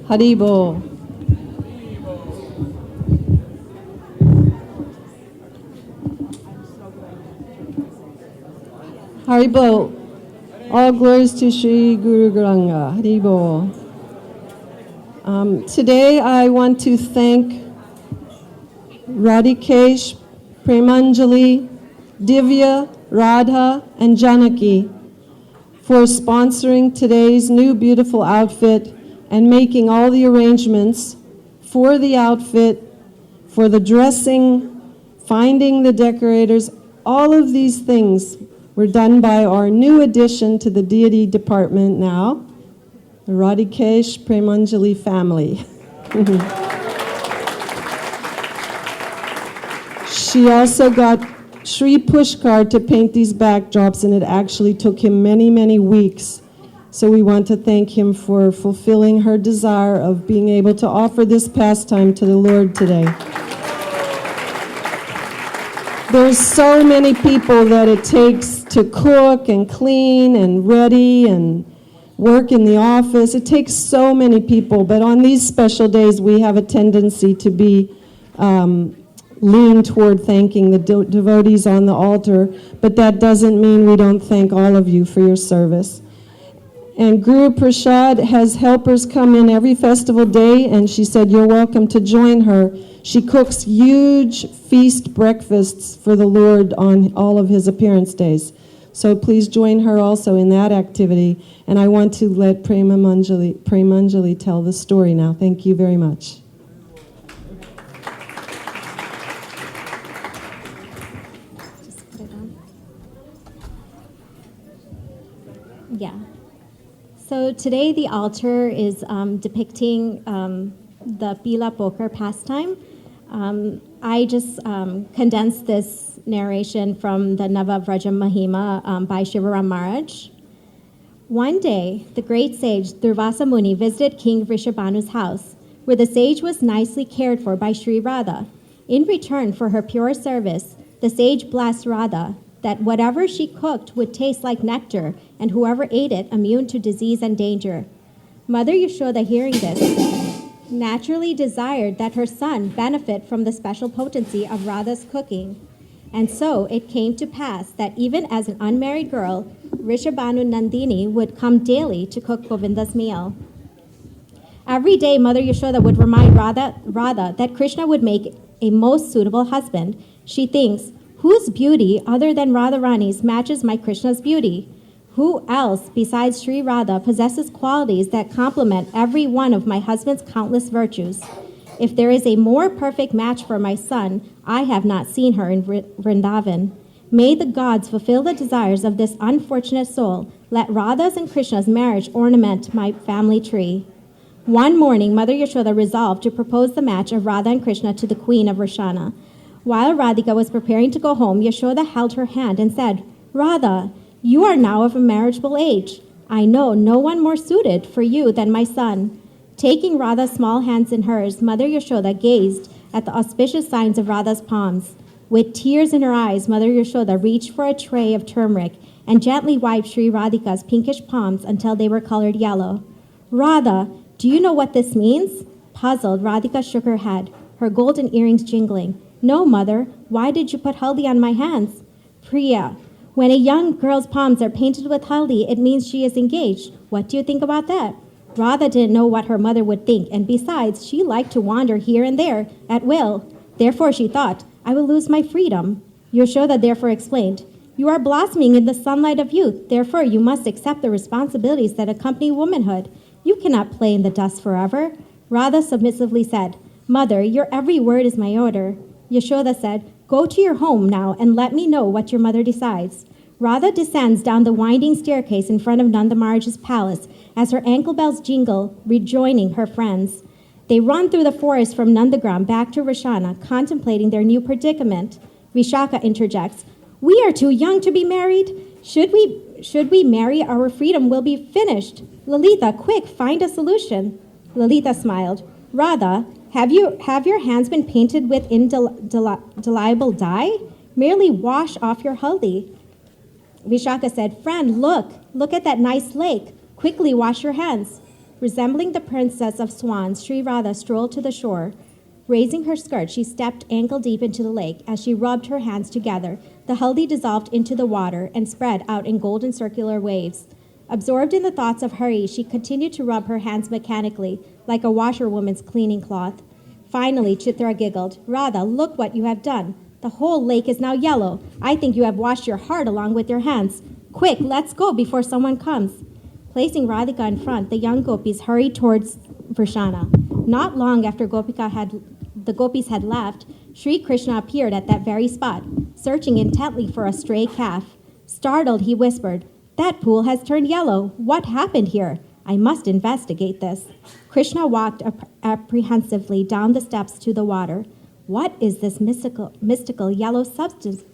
Haribo. Haribo. All glories to Sri Guru Garanga. Haribo. Today I want to thank Radhikesh, Premanjali, Divya, Radha, and Janaki for sponsoring today's new beautiful outfit and making all the arrangements for the outfit, for the dressing, finding the decorators. All of these things were done by our new addition to the deity department now, the Radhikesh Premanjali family. She also got Sri Pushkar to paint these backdrops, and it actually took him many, many weeks. So we want to thank him for fulfilling her desire of being able to offer this pastime to the Lord today. There's so many people that it takes to cook and clean and ready and work in the office. It takes so many people, but on these special days we have a tendency to be lean toward thanking the devotees on the altar, but that doesn't mean we don't thank all of you for your service. And Guru Prasad has helpers come in every festival day, and she said you're welcome to join her. She cooks huge feast breakfasts for the Lord on all of his appearance days. So please join her also in that activity. And I want to let Premanjali tell the story now. Thank you very much. Yeah. So today the altar is depicting the Pila poker pastime. I just condensed this narration from the Navavraja Mahima by Shivaram Maharaj. One day, the great sage Durvasa Muni visited King Vrishabhanu's house, where the sage was nicely cared for by Sri Radha. In return for her pure service, the sage blessed Radha that whatever she cooked would taste like nectar, and whoever ate it immune to disease and danger. Mother Yashoda, hearing this, naturally desired that her son benefit from the special potency of Radha's cooking. And so it came to pass that even as an unmarried girl, Vrishabhanu Nandini would come daily to cook Govinda's meal. Every day, Mother Yashoda would remind Radha that Krishna would make a most suitable husband. She thinks, whose beauty other than Radharani's matches my Krishna's beauty? Who else besides Sri Radha possesses qualities that complement every one of my husband's countless virtues? If there is a more perfect match for my son, I have not seen her in Vrindavan. May the gods fulfill the desires of this unfortunate soul. Let Radha's and Krishna's marriage ornament my family tree. One morning, Mother Yashoda resolved to propose the match of Radha and Krishna to the queen of Rashana. While Radhika was preparing to go home, Yashoda held her hand and said, Radha, you are now of a marriageable age. I know no one more suited for you than my son. Taking Radha's small hands in hers, Mother Yashoda gazed at the auspicious signs of Radha's palms. With tears in her eyes, Mother Yashoda reached for a tray of turmeric and gently wiped Sri Radhika's pinkish palms until they were colored yellow. Radha, do you know what this means? Puzzled, Radhika shook her head, her golden earrings jingling. No, Mother. Why did you put haldi on my hands? Priya, when a young girl's palms are painted with haldi, it means she is engaged. What do you think about that? Radha didn't know what her mother would think, and besides, she liked to wander here and there at will. Therefore, she thought, I will lose my freedom. Yashoda therefore explained, you are blossoming in the sunlight of youth. Therefore, you must accept the responsibilities that accompany womanhood. You cannot play in the dust forever. Radha submissively said, Mother, your every word is my order. Yashoda said, go to your home now and let me know what your mother decides. Radha descends down the winding staircase in front of Nanda Maharaj's palace as her ankle bells jingle, rejoining her friends. They run through the forest from Nandagram back to Rashana, contemplating their new predicament. Vishaka interjects, we are too young to be married. Should we marry, our freedom will be finished. Lalita, quick, find a solution. Lalita smiled. Radha, have your hands been painted with indelible dye? Merely wash off your haldi. Vishaka said, friend, look at that nice lake. Quickly wash your hands. Resembling the princess of swans, Sri Radha strolled to the shore. Raising her skirt, she stepped ankle-deep into the lake. As she rubbed her hands together, the haldi dissolved into the water and spread out in golden circular waves. Absorbed in the thoughts of Hare, she continued to rub her hands mechanically, like a washerwoman's cleaning cloth. Finally, Chitra giggled. "Radha, look what you have done. The whole lake is now yellow. I think you have washed your heart along with your hands. Quick, let's go before someone comes." Placing Radhika in front, the young gopis hurried towards Vrishana. Not long after the gopis had left, Sri Krishna appeared at that very spot, searching intently for a stray calf. Startled, he whispered, "That pool has turned yellow. What happened here? I must investigate this." Krishna walked apprehensively down the steps to the water. What is this mystical yellow substance?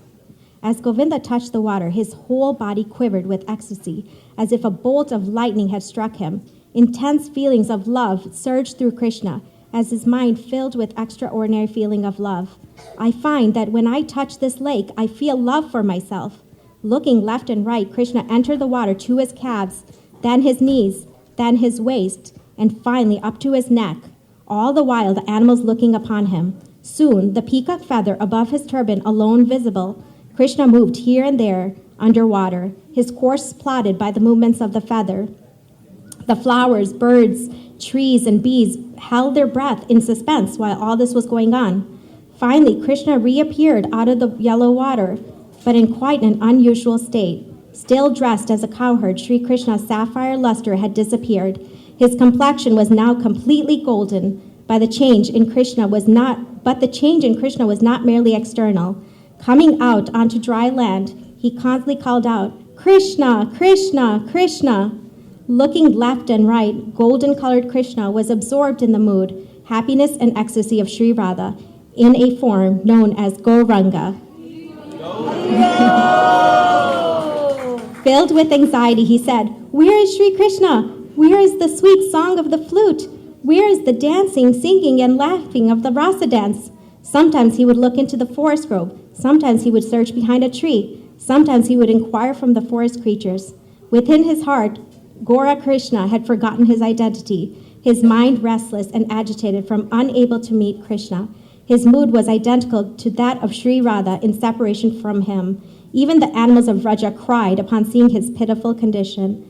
As Govinda touched the water, his whole body quivered with ecstasy, as if a bolt of lightning had struck him. Intense feelings of love surged through Krishna, as his mind filled with extraordinary feeling of love. "I find that when I touch this lake, I feel love for myself." Looking left and right, Krishna entered the water to his calves, then his knees, then his waist, and finally up to his neck, all the while the animals looking upon him. Soon, the peacock feather above his turban alone visible, Krishna moved here and there underwater, his course plotted by the movements of the feather. The flowers, birds, trees, and bees held their breath in suspense while all this was going on. Finally, Krishna reappeared out of the yellow water, but in quite an unusual state. Still dressed as a cowherd, Sri Krishna's sapphire luster had disappeared. His complexion was now completely golden, but the change in Krishna was not merely external. Coming out onto dry land, he constantly called out, "Krishna, Krishna, Krishna." Looking left and right, golden-colored Krishna was absorbed in the mood, happiness, and ecstasy of Sri Radha in a form known as Gauranga. Filled with anxiety, he said, "Where is Sri Krishna? Where is the sweet song of the flute? Where is the dancing, singing, and laughing of the rasa dance?" Sometimes he would look into the forest grove. Sometimes he would search behind a tree. Sometimes he would inquire from the forest creatures. Within his heart, Gaura Krishna had forgotten his identity, his mind restless and agitated from unable to meet Krishna. His mood was identical to that of Sri Radha in separation from him. Even the animals of Vraja cried upon seeing his pitiful condition.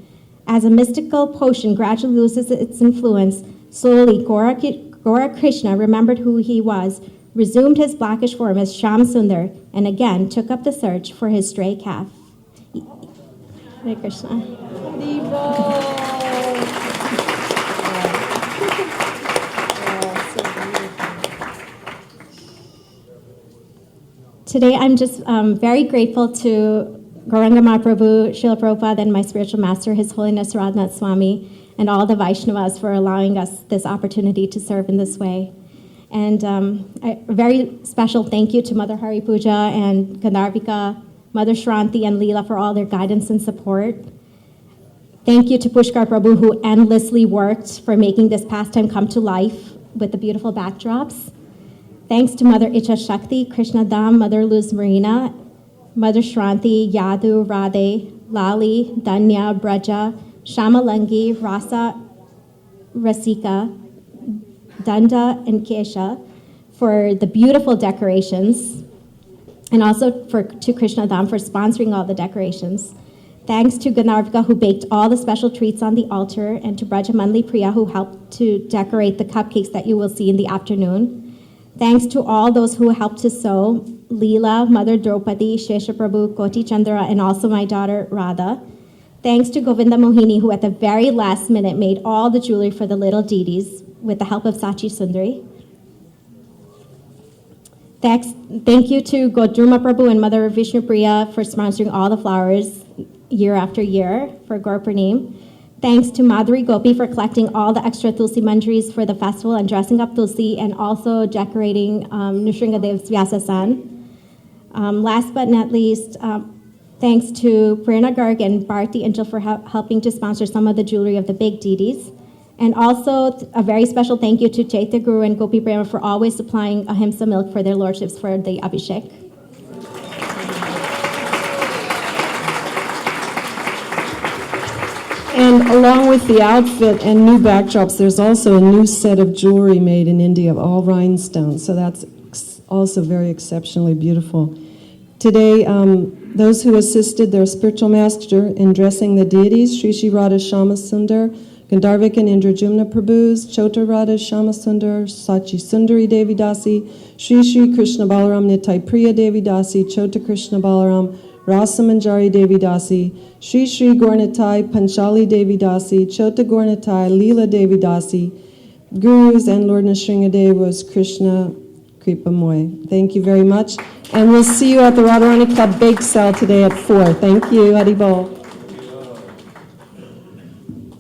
As a mystical potion gradually loses its influence, slowly Gaura Krishna remembered who he was, resumed his blackish form as Sham Sundar, and again took up the search for his stray calf. Hare Krishna. Today, I'm just very grateful to Gauranga Mahaprabhu, Srila Prabhupada, and my spiritual master, His Holiness Radhanath Swami, and all the Vaishnavas for allowing us this opportunity to serve in this way. And a very special thank you to Mother Hari Puja and Gandharvika, Mother Shranti, and Leela for all their guidance and support. Thank you to Pushkar Prabhu, who endlessly worked for making this pastime come to life with the beautiful backdrops. Thanks to Mother Icha Shakti, Krishna Dham, Mother Luz Marina, Mother Shranti, Yadu, Radhe, Lali, Danya, Braja, Shamalangi, Rasa, Rasika, Danda, and Kesha for the beautiful decorations, and also to Krishna Dham for sponsoring all the decorations. Thanks to Gandharvika, who baked all the special treats on the altar, and to Braja Mandli Priya, who helped to decorate the cupcakes that you will see in the afternoon. Thanks to all those who helped to sew, Leela, Mother Draupadi, Shesha Prabhu, Koti Chandra, and also my daughter Radha. Thanks to Govinda Mohini, who at the very last minute made all the jewelry for the little deities with the help of Sachi Sundari. Thank you to Godruma Prabhu and Mother Vishnu Priya for sponsoring all the flowers year after year for Gaura Purnima. Thanks to Madhuri Gopi for collecting all the extra Tulsi manjaris for the festival and dressing up Tulsi and also decorating Nrsingadev's Vyasasan. Last but not least, thanks to Prerna Garg and Bharti Angel for helping to sponsor some of the jewelry of the big deities. And also a very special thank you to Chaitya Guru and Gopi Prema for always supplying ahimsa milk for their lordships for the Abhisek. And along with the outfit and new backdrops, there's also a new set of jewelry made in India, all rhinestones. So that's also very exceptionally beautiful. Today, those who assisted their spiritual master in dressing the deities, Sri Sri Radha Shamasundar, Gandharvik and Indrajumna Prabhus, Chota Radha Shamasundar, Sachi Sundari Devi Dasi, Sri Sri Krishna Balaram Nitai Priya Devi Dasi, Chota Krishna Balaram, Rasa Manjari Devi Dasi, Sri Sri Gornitai Panchali Devi Dasi, Chota Gornitai Leela Devi Dasi, Gurus, and Lord Nrsingadev was Krishna Kripamoy. Thank you very much. And we'll see you at the Radharani Club Bake Sale today at 4. Thank you. Haribol.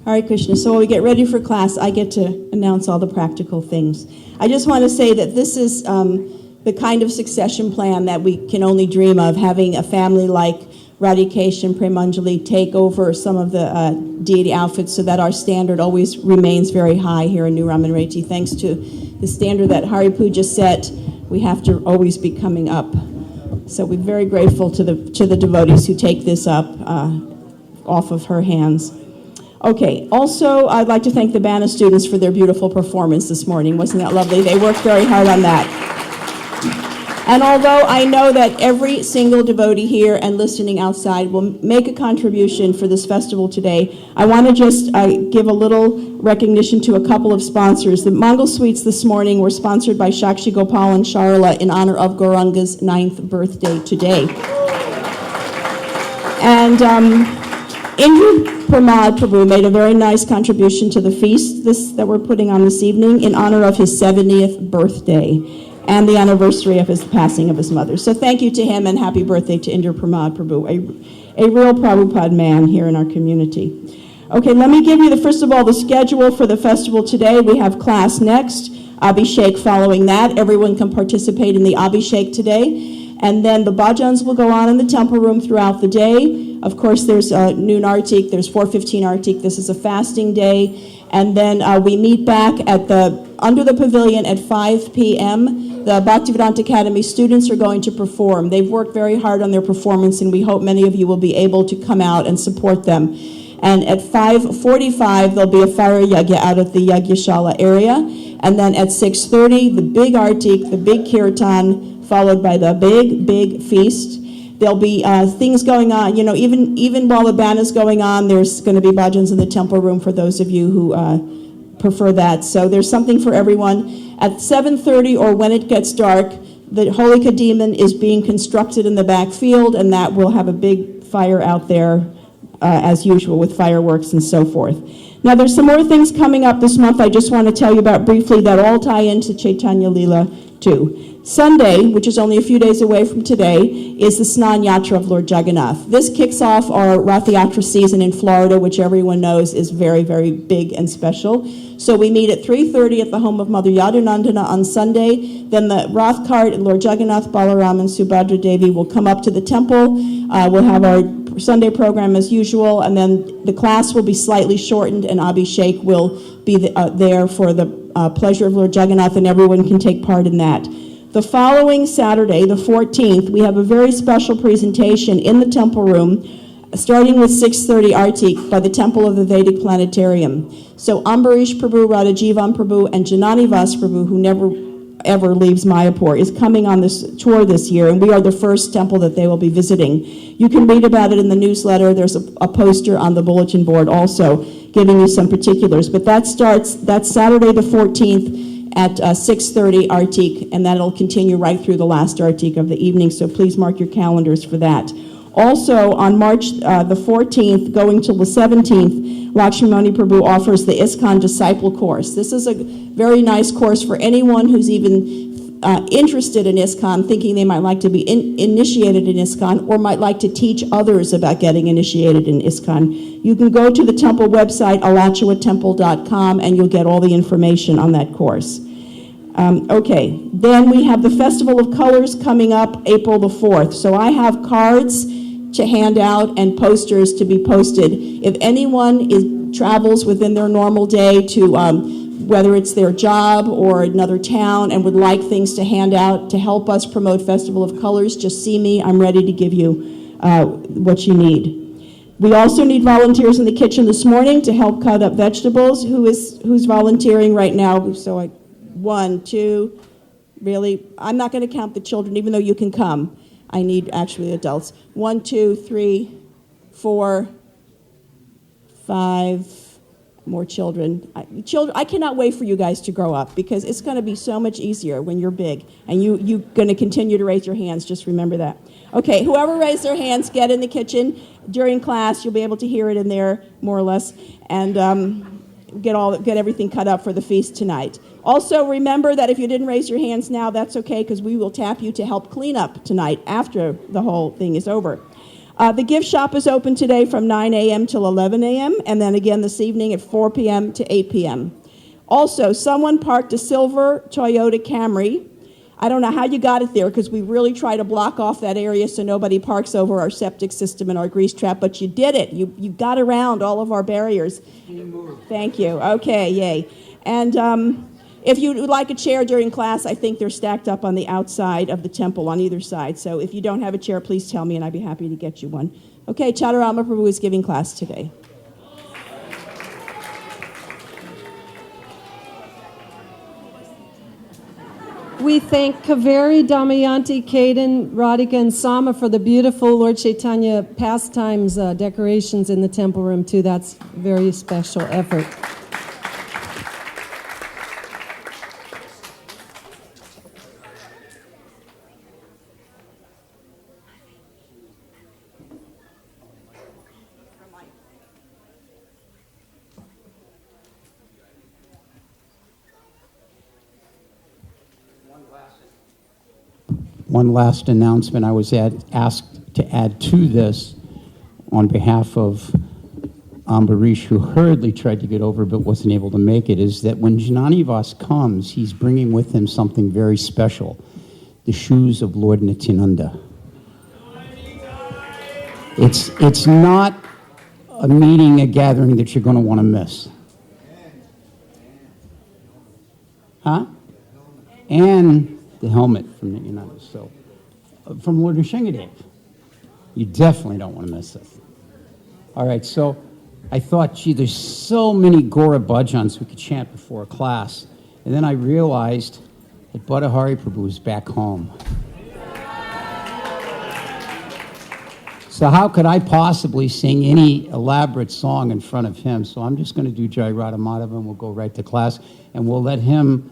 Hare Krishna. So while we get ready for class, I get to announce all the practical things. I just want to say that this is the kind of succession plan that we can only dream of, having a family like Radhikesh and Premanjali take over some of the deity outfits so that our standard always remains very high here in New Ramanreti. Thanks to the standard that Hari Puja set, we have to always be coming up. So we're very grateful to the devotees who take this up off of her hands. Okay, also I'd like to thank the Bana students for their beautiful performance this morning. Wasn't that lovely? They worked very hard on that. And although I know that every single devotee here and listening outside will make a contribution for this festival today, I want to just give a little recognition to a couple of sponsors. The Mongol Sweets this morning were sponsored by Shakshi Gopal and Sharla in honor of Gauranga's 9th birthday today. And Indra Pramad Prabhu made a very nice contribution to the feast that we're putting on this evening in honor of his 70th birthday and the anniversary of his passing of his mother. So thank you to him and happy birthday to Indra Pramad Prabhu, a real Prabhupada man here in our community. Okay, let me give you, first of all, the schedule for the festival today. We have class next, Abhishek following that. Everyone can participate in the Abhishek today. And then the bhajans will go on in the temple room throughout the day. Of course, there's noon artik, there's 4:15 artik. This is a fasting day. And then we meet back at under the pavilion at 5 p.m. The Bhaktivedanta Academy students are going to perform. They've worked very hard on their performance, and we hope many of you will be able to come out and support them. And at 5:45, there'll be a fire yagya out at the Yagyashala area. And then at 6:30, the big artik, the big kirtan, followed by the big feast. There'll be things going on, even while the band is going on, there's going to be bhajans in the temple room for those of you who prefer that. So there's something for everyone. At 7:30, or when it gets dark, the Holika demon is being constructed in the back field, and that will have a big fire out there as usual with fireworks and so forth. Now there's some more things coming up this month I just want to tell you about briefly that all tie into Chaitanya Leela too. Sunday, which is only a few days away from today, is the Snan Yatra of Lord Jagannath. This kicks off our Rath Yatra season in Florida, which everyone knows is very, very big and special. So we meet at 3:30 at the home of Mother Yadunandana on Sunday. Then the Rath cart and Lord Jagannath, Balaram, and Subhadra Devi will come up to the temple. We'll have our Sunday program as usual, and then the class will be slightly shortened, and Abhishek will be there for the pleasure of Lord Jagannath, and everyone can take part in that. The following Saturday, the 14th, we have a very special presentation in the temple room, starting with 6:30 artik by the Temple of the Vedic Planetarium. So Ambarish Prabhu, Radhajivan Prabhu, and Janani Vas Prabhu, who never ever leaves Mayapur, is coming on this tour this year, and we are the first temple that they will be visiting. You can read about it in the newsletter. There's a poster on the bulletin board also giving you some particulars. But that's Saturday the 14th at 6:30 artik, and that'll continue right through the last artik of the evening, so please mark your calendars for that. Also, on March the 14th, going till the 17th, Lakshmani Prabhu offers the ISKCON Disciple Course. This is a very nice course for anyone who's even interested in ISKCON, thinking they might like to be initiated in ISKCON, or might like to teach others about getting initiated in ISKCON. You can go to the temple website, alachuatemple.com, and you'll get all the information on that course. Okay, then we have the Festival of Colors coming up April the 4th. So I have cards to hand out and posters to be posted. If anyone travels within their normal day to whether it's their job or another town and would like things to hand out to help us promote Festival of Colors, just see me. I'm ready to give you what you need. We also need volunteers in the kitchen this morning to help cut up vegetables. Who's volunteering right now? So 1, 2, really? I'm not going to count the children, even though you can come. I need actually adults. 1, 2, 3, 4, 5 more children. I cannot wait for you guys to grow up because it's going to be so much easier when you're big. And you're going to continue to raise your hands. Just remember that. Okay, whoever raised their hands, get in the kitchen during class. You'll be able to hear it in there, more or less, and get everything cut up for the feast tonight. Also, remember that if you didn't raise your hands now, that's okay because we will tap you to help clean up tonight after the whole thing is over. The gift shop is open today from 9 a.m. till 11 a.m., and then again this evening at 4 p.m. to 8 p.m. Also, someone parked a silver Toyota Camry. I don't know how you got it there because we really try to block off that area so nobody parks over our septic system and our grease trap, but you did it. You got around all of our barriers. Thank you. Okay, yay. And if you would like a chair during class, I think they're stacked up on the outside of the temple on either side. So if you don't have a chair, please tell me and I'd be happy to get you one. Okay, Chaturama Prabhu is giving class today. We thank Kaveri, Damayanti, Kaden, Radhika, and Sama for the beautiful Lord Chaitanya pastimes decorations in the temple room, too. That's very special effort. One last announcement I was asked to add to this on behalf of Ambarish, who hurriedly tried to get over but wasn't able to make it, is that when Jananivas comes, he's bringing with him something very special, the shoes of Lord Nityananda. It's not a meeting, a gathering that you're going to want to miss. Huh? And the helmet from Nityananda. So, from Lord Nrsingadev. You definitely don't want to miss this. All right, so I thought, gee, there's so many Gaura bhajans we could chant before a class. And then I realized that Bhattahari Prabhu is back home. So how could I possibly sing any elaborate song in front of him? So I'm just going to do Jai Radha Madhava and we'll go right to class. And we'll let him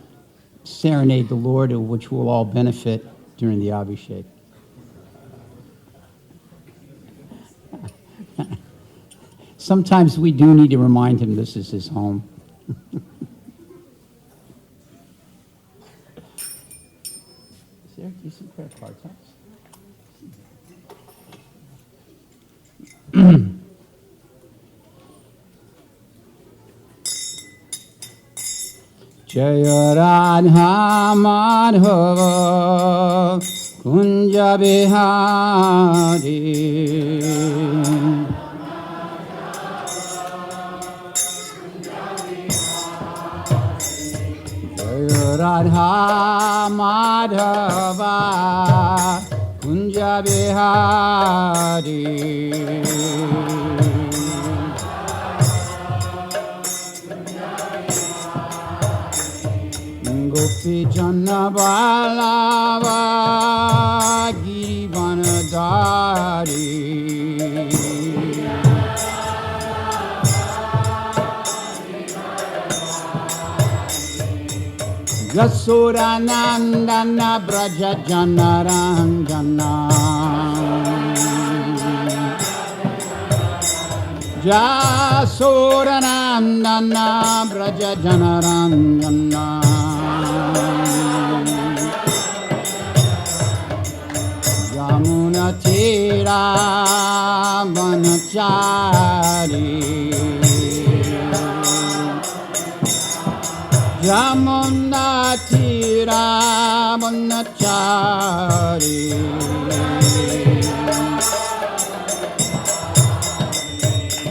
serenade the Lord, of which we'll all benefit during the Abhiseka. Sometimes we do need to remind him this is his home. Is there decent prayer cards? Jaya Radha Madhava Kunja Bihari Jaya Radha Madhava Kunja Bihari Gopi Janna Balava Girivanadari Yasura Nandana Braja Janaranjana Yasura Nandana Braja Janaranjana Yamuna Tira Vanachari Yamuna Tira Vanachari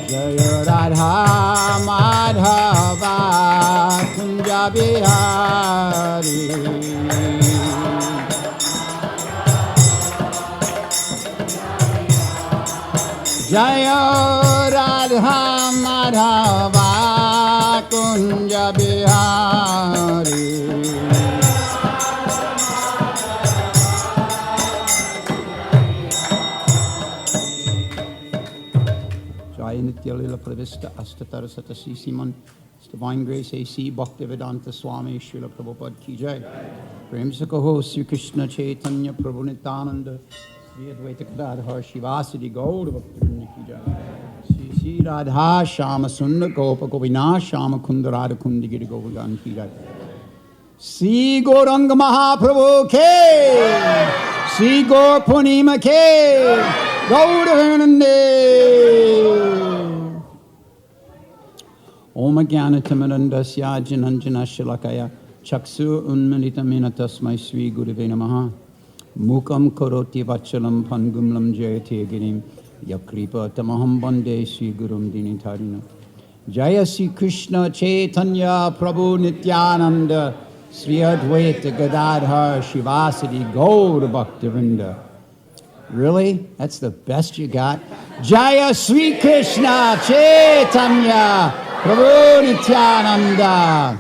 Jaya Radha Madhava Kunja Bihari Jaya Radha Madhava Kunja Bihari. Jaya Nitya Lila Pravista Astatar Satasi Simon. Divine Grace A.C. Bhaktivedanta Swami Srila Prabhupada Ki Jai. Prem se kaho Sri Krishna Chaitanya Prabhu Nityananda Sri Advaita Gadadhar Shivasadi Gaura Purnima Ki Jai. Sri Sri Radha Shama Sundar Gopa Govina Shama Kundarada Kundigiri Govagan Ki Jai. Sri Gauranga Mahaprabhu Ke Sri Gaura Purnima Ke Gaura Vinande. Om Jnana Timirandasya Jananjana Shalakaya Chaksu Unmanitamena Tasmai Sri Gurave Namaha Mukam Karoti Vachalam Pangumlam Jayate Girim Yakripa Tamaham Bande Sri Gurum Dinitarina Jaya Sri Krishna Chaitanya Prabhu Nityananda Sri Advaita Gadadhar Shivasadi Gaura Bhaktivinoda. Really? That's the best you got? Jaya Sri Krishna Chaitanya Prabhu Nityananda.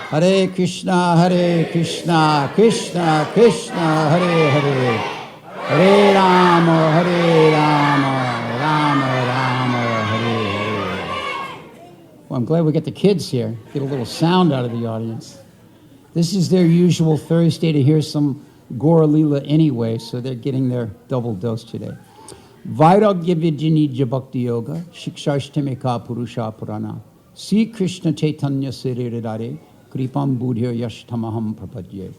Hare Krishna, Krishna Krishna, Hare Hare. Hare Rama, Rama Rama, Hare Hare. Well, I'm glad we get the kids here. Get a little sound out of the audience. This is their usual Thursday to hear some Gaura Lila anyway, so they're getting their double dose today. Vairagya Vijnanija Bhakti Yoga, Shikshashtamika Purusha Purana, Sri Krishna Chaitanya Siridare, Kripam Buddhir Yashtamaham Prapadye.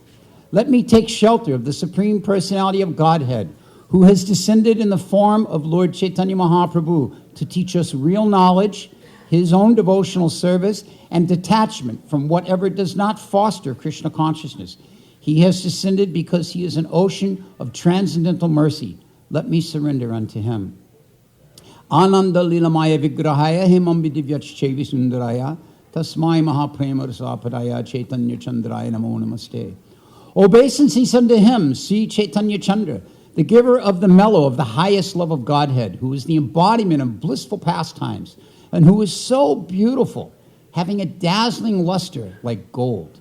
Let me take shelter of the Supreme Personality of Godhead, who has descended in the form of Lord Chaitanya Mahaprabhu to teach us real knowledge, his own devotional service, and detachment from whatever does not foster Krishna consciousness. He has descended because he is an ocean of transcendental mercy. Let me surrender unto him. Ananda Lilamaya Vigrahaya Himam Vidivyach Sundaraya Tasmai Mahaprema Rasapadaya Chaitanya Chandraya Namo Namaste. Obeisances unto him, Sri Chaitanya Chandra, the giver of the mellow of the highest love of Godhead, who is the embodiment of blissful pastimes, and who is so beautiful, having a dazzling luster like gold.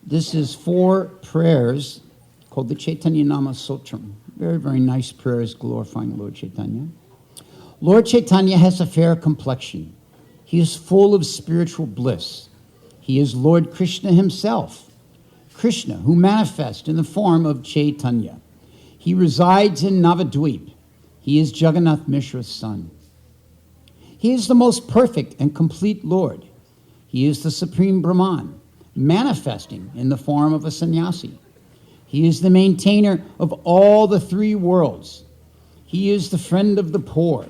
This is 4 prayers called the Chaitanya Nama Sutram. Very, very nice prayers glorifying Lord Chaitanya. Lord Chaitanya has a fair complexion. He is full of spiritual bliss. He is Lord Krishna himself. Krishna, who manifests in the form of Chaitanya. He resides in Navadvip. He is Jagannath Mishra's son. He is the most perfect and complete Lord. He is the Supreme Brahman, manifesting in the form of a sannyasi. He is the maintainer of all the 3 worlds. He is the friend of the poor.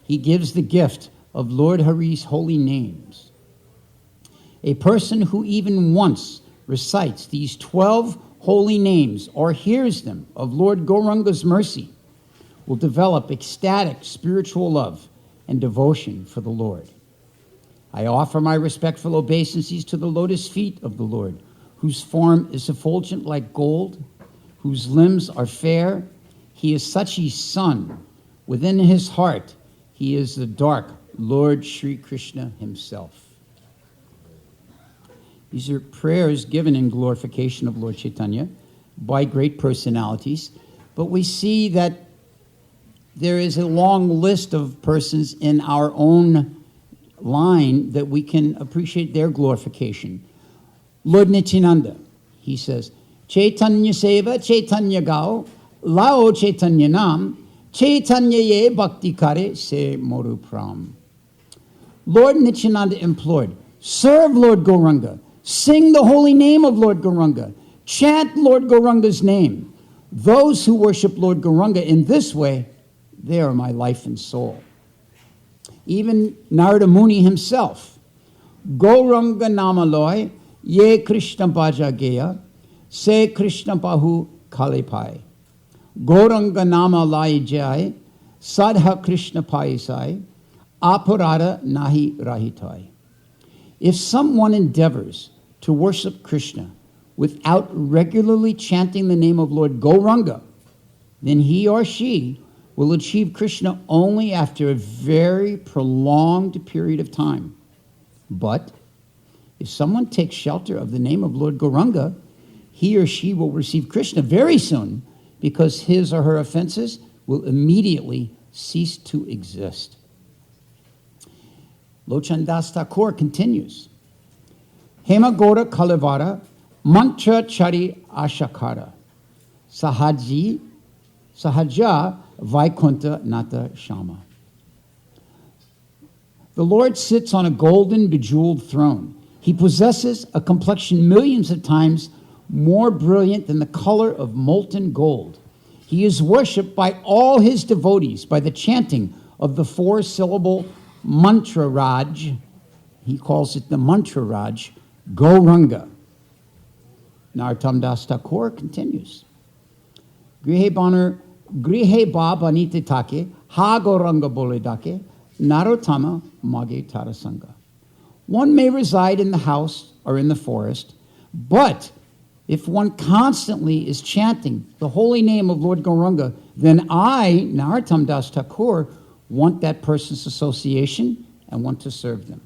He gives the gift of Lord Hari's holy names. A person who even once recites these 12 holy names or hears them of Lord Gauranga's mercy will develop ecstatic spiritual love and devotion for the Lord. I offer my respectful obeisances to the lotus feet of the Lord, whose form is effulgent like gold, whose limbs are fair. He is Sachi's son. Within his heart, he is the dark Lord Sri Krishna himself. These are prayers given in glorification of Lord Chaitanya by great personalities, but we see that there is a long list of persons in our own line that we can appreciate their glorification. Lord Nityananda, he says, Chaitanya Seva, Chaitanya Gao, Lao Chaitanya Nam, Chaitanya Ye Bhakti Kare Se Moru Pram. Lord Nityananda implored, serve Lord Gauranga, sing the holy name of Lord Gauranga, chant Lord Gauranga's name. Those who worship Lord Gauranga in this way, they are my life and soul. Even Narada Muni himself, Gauranga Namaloy, Ye Krishna Bhajageya, Se Krishna Bahu Kalipai. Gauranga Nama Lai Jai, Sadha Krishna Paisai, Aparada Nahi Rahitai. If someone endeavors to worship Krishna without regularly chanting the name of Lord Gauranga, then he or she will achieve Krishna only after a very prolonged period of time. But if someone takes shelter of the name of Lord Gauranga, he or she will receive Krishna very soon, because his or her offenses will immediately cease to exist. Lochandas Thakur continues, Hema Gaura Kalivara Mantra Chari Ashakara Sahaja Vaikunta Nata Shama. The Lord sits on a golden bejeweled throne. He possesses a complexion millions of times more brilliant than the color of molten gold. He is worshipped by all his devotees by the chanting of the four-syllable mantra Raj. He calls it the mantra Raj, Gauranga. Narottam Das Thakur continues. Grihe ba banite take, ha Gauranga bole dake, Narottama mage tarasanga. One may reside in the house or in the forest, but if one constantly is chanting the holy name of Lord Gauranga, then I, Narottam Das Thakur, want that person's association and want to serve them.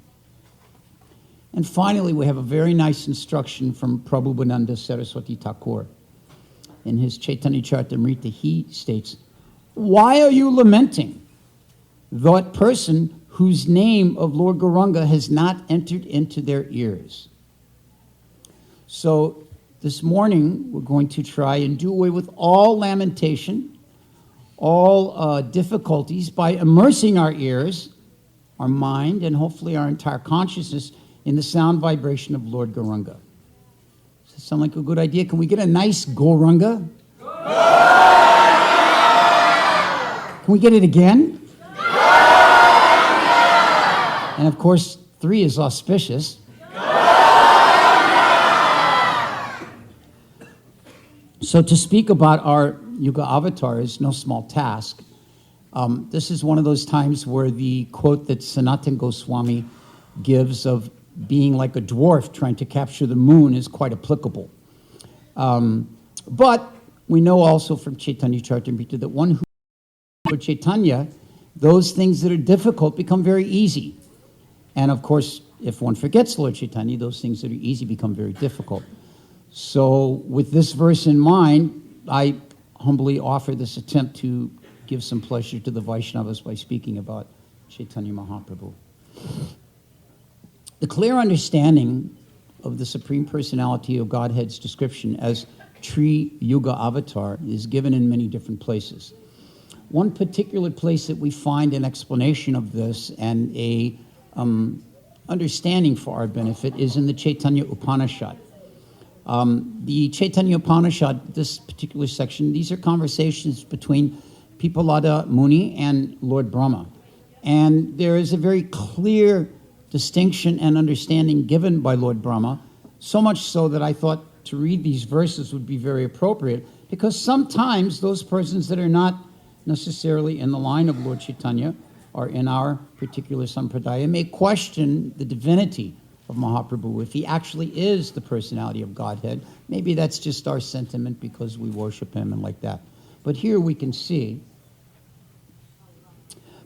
And finally, we have a very nice instruction from Prabhupada Saraswati Thakur. In his Chaitanya Charitamrita, he states, why are you lamenting that person whose name of Lord Gauranga has not entered into their ears? So this morning, we're going to try and do away with all lamentation, all difficulties by immersing our ears, our mind, and hopefully our entire consciousness in the sound vibration of Lord Gauranga. Does that sound like a good idea? Can we get a nice Gauranga? Can we get it again? And of course, 3 is auspicious. So to speak about our Yuga avatar is no small task. This is one of those times where the quote that Sanatana Goswami gives of being like a dwarf trying to capture the moon is quite applicable. But we know also from Chaitanya Charitamrita that one who for Chaitanya, those things that are difficult become very easy. And of course, if one forgets Lord Chaitanya, those things that are easy become very difficult. So with this verse in mind, I humbly offer this attempt to give some pleasure to the Vaishnavas by speaking about Chaitanya Mahaprabhu. The clear understanding of the Supreme Personality of Godhead's description as Tri Yuga Avatar is given in many different places. One particular place that we find an explanation of this and a understanding for our benefit is in the Chaitanya Upanishad. The Chaitanya Upanishad, this particular section, these are conversations between Pipalada Muni and Lord Brahma. And there is a very clear distinction and understanding given by Lord Brahma, so much so that I thought to read these verses would be very appropriate, because sometimes those persons that are not necessarily in the line of Lord Chaitanya or in our particular sampradaya may question the divinity of Mahaprabhu, if he actually is the personality of Godhead. Maybe that's just our sentiment because we worship him and like that. But here we can see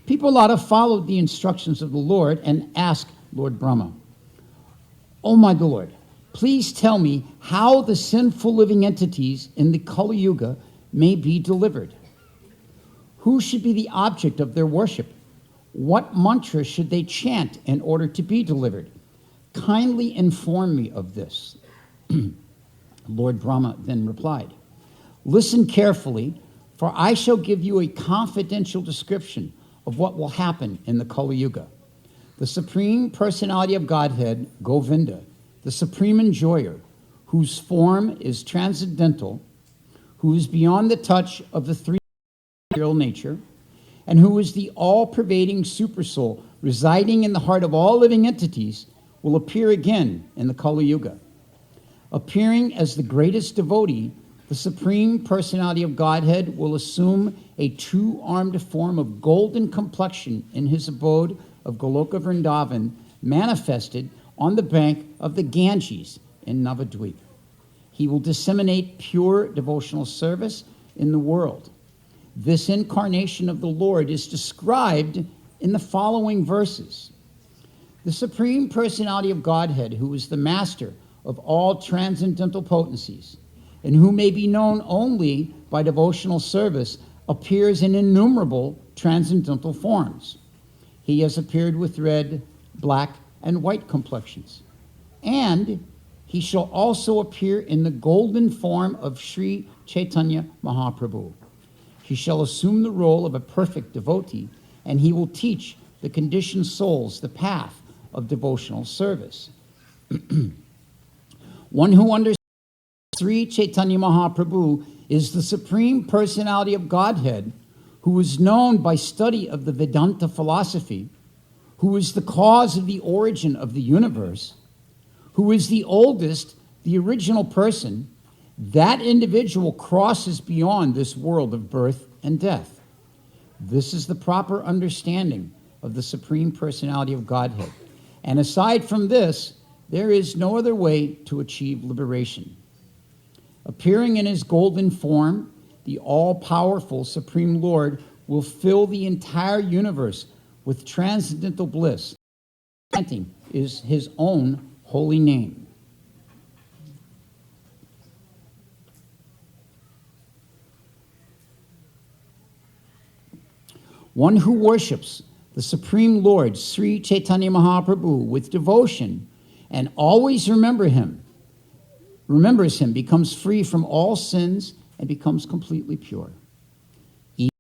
Pipalada followed the instructions of the Lord and asked Lord Brahma, "Oh my Lord, please tell me how the sinful living entities in the Kali Yuga may be delivered. Who should be the object of their worship? What mantra should they chant in order to be delivered? Kindly inform me of this." Lord Brahma then replied, "Listen carefully, for I shall give you a confidential description of what will happen in the Kali Yuga. The Supreme Personality of Godhead, Govinda, the Supreme Enjoyer, whose form is transcendental, who is beyond the touch of the three material nature, and who is the all-pervading supersoul residing in the heart of all living entities, will appear again in the Kali Yuga. Appearing as the greatest devotee, the Supreme Personality of Godhead will assume a two-armed form of golden complexion in his abode of Goloka Vrindavan, manifested on the bank of the Ganges in Navadvip. He will disseminate pure devotional service in the world. This incarnation of the Lord is described in the following verses. The Supreme Personality of Godhead, who is the master of all transcendental potencies, and who may be known only by devotional service, appears in innumerable transcendental forms. He has appeared with red, black, and white complexions. And he shall also appear in the golden form of Sri Chaitanya Mahaprabhu. He shall assume the role of a perfect devotee, and he will teach the conditioned souls the path of devotional service. One who understands Sri Chaitanya Mahaprabhu is the Supreme Personality of Godhead, who is known by study of the Vedanta philosophy, who is the cause of the origin of the universe, who is the oldest, the original person. That individual crosses beyond this world of birth and death. This is the proper understanding of the Supreme Personality of Godhead. And aside from this, there is no other way to achieve liberation. Appearing in his golden form, the all-powerful Supreme Lord will fill the entire universe with transcendental bliss. Chanting is his own holy name. One who worships the Supreme Lord, Sri Chaitanya Mahaprabhu, with devotion and always remembers him, becomes free from all sins and becomes completely pure. Even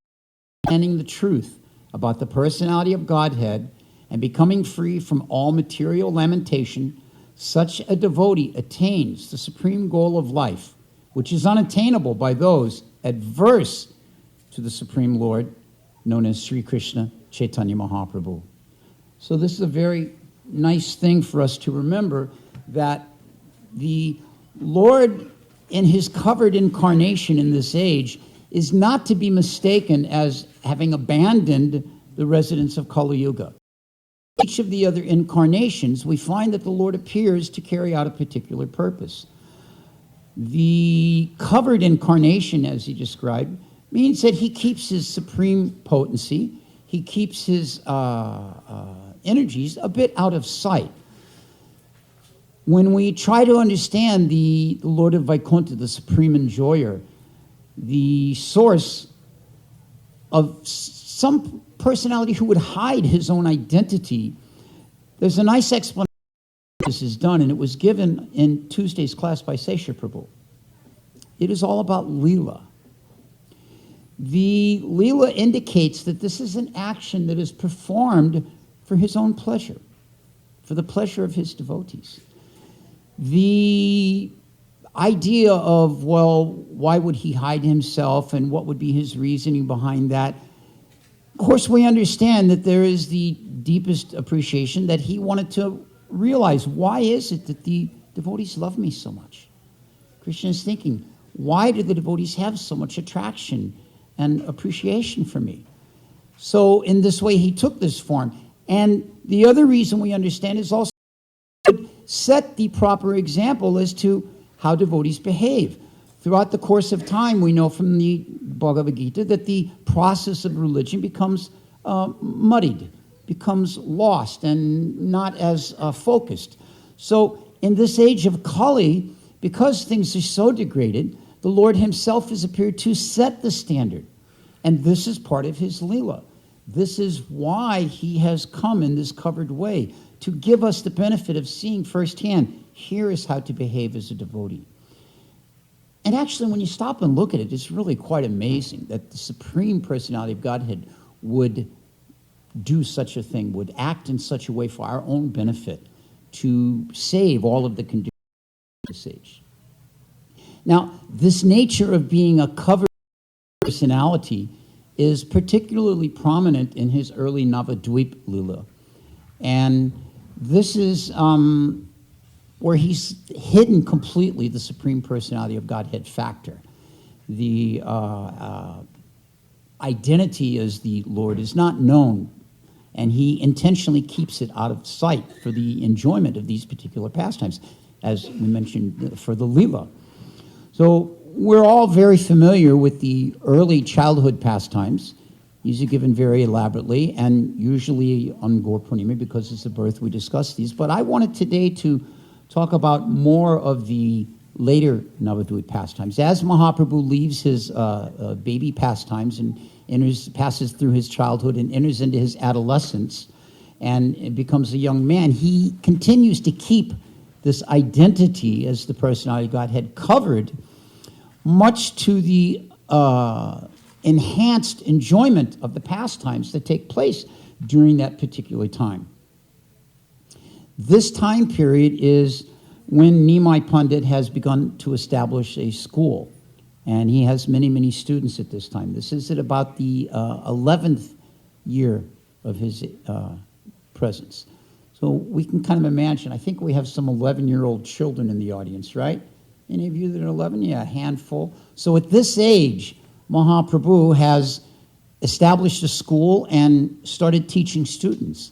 understanding the truth about the personality of Godhead and becoming free from all material lamentation, such a devotee attains the supreme goal of life, which is unattainable by those adverse to the Supreme Lord, known as Sri Krishna Chaitanya Mahaprabhu. So this is a very nice thing for us to remember, that the Lord in his covered incarnation in this age is not to be mistaken as having abandoned the residents of Kali Yuga. Each of the other incarnations, we find that the Lord appears to carry out a particular purpose. The covered incarnation, as he described, means that he keeps his supreme potency, he keeps his energies a bit out of sight. When we try to understand the Lord of Vaikuntha, the supreme enjoyer, the source of some personality who would hide his own identity, there's a nice explanation this is done, and it was given in Tuesday's class by Sesha Prabhu. It is all about Leela. The Leela indicates that this is an action that is performed for his own pleasure, for the pleasure of his devotees. The idea of, well, why would he hide himself and what would be his reasoning behind that? Of course, we understand that there is the deepest appreciation that he wanted to realize, why is it that the devotees love me so much? Krishna is thinking, why do the devotees have so much attraction and appreciation for me? So in this way, he took this form. And the other reason we understand is also to set the proper example as to how devotees behave. Throughout the course of time, we know from the Bhagavad Gita that the process of religion becomes muddied, becomes lost, and not as focused. So in this age of Kali, because things are so degraded, the Lord himself has appeared to set the standard. And this is part of his Leela. This is why he has come in this covered way, to give us the benefit of seeing firsthand, here is how to behave as a devotee. And actually, when you stop and look at it, it's really quite amazing that the Supreme Personality of Godhead would do such a thing, would act in such a way for our own benefit, to save all of the conditions of this age. Now, this nature of being a covered personality is particularly prominent in his early Navadvip Lila. And this is where he's hidden completely the Supreme Personality of Godhead factor. The identity as the Lord is not known and he intentionally keeps it out of sight for the enjoyment of these particular pastimes, as we mentioned, for the Leela. So we're all very familiar with the early childhood pastimes. These are given very elaborately, and usually on Gaura Purnima, because it's the birth, we discuss these. But I wanted today to talk about more of the later Navadvip pastimes. As Mahaprabhu leaves his baby pastimes and passes through his childhood and enters into his adolescence and becomes a young man, he continues to keep this identity as the personality of Godhead covered, much to the enhanced enjoyment of the pastimes that take place during that particular time. This time period is when Nimai Pandit has begun to establish a school, and he has many, many students at this time. This is at about the 11th year of his presence. So we can kind of imagine, I think we have some 11-year-old children in the audience, right? Any of you that are 11? Yeah, a handful. So at this age, Mahaprabhu has established a school and started teaching students.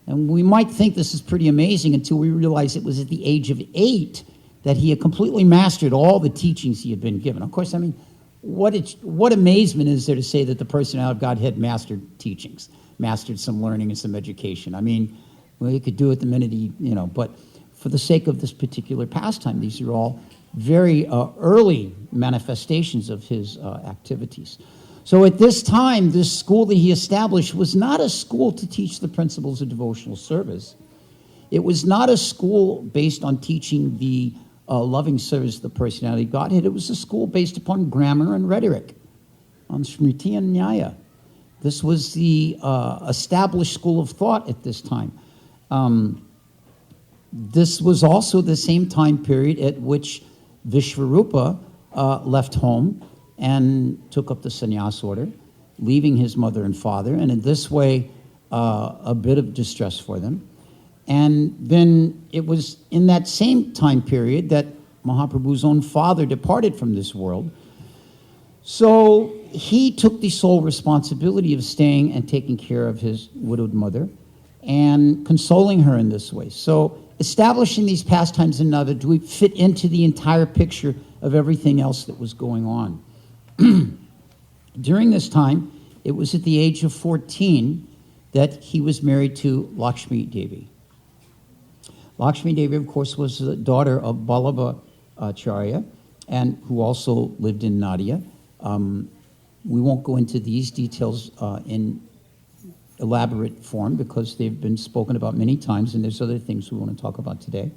And we might think this is pretty amazing until we realize it was at the age of 8 that he had completely mastered all the teachings he had been given. Of course, I mean, what amazement is there to say that the personality of God had mastered teachings, mastered some learning and some education? I mean, well, he could do it the minute he, but for the sake of this particular pastime, these are all very early manifestations of his activities. So at this time, this school that he established was not a school to teach the principles of devotional service. It was not a school based on teaching the loving service of the personality of Godhead. It was a school based upon grammar and rhetoric, on Smriti and Nyaya. This was the established school of thought at this time. This was also the same time period at which Vishvarupa left home and took up the sannyas order, leaving his mother and father, and in this way, a bit of distress for them. And then it was in that same time period that Mahaprabhu's own father departed from this world. So he took the sole responsibility of staying and taking care of his widowed mother and consoling her in this way. So establishing these pastimes in Navadvip fit into the entire picture of everything else that was going on. During this time, it was at the age of 14 that he was married to Lakshmi Devi. Lakshmi Devi, of course, was the daughter of Vallabha Acharya, and who also lived in Nadia. We won't go into these details in elaborate form because they've been spoken about many times, and there's other things we want to talk about today.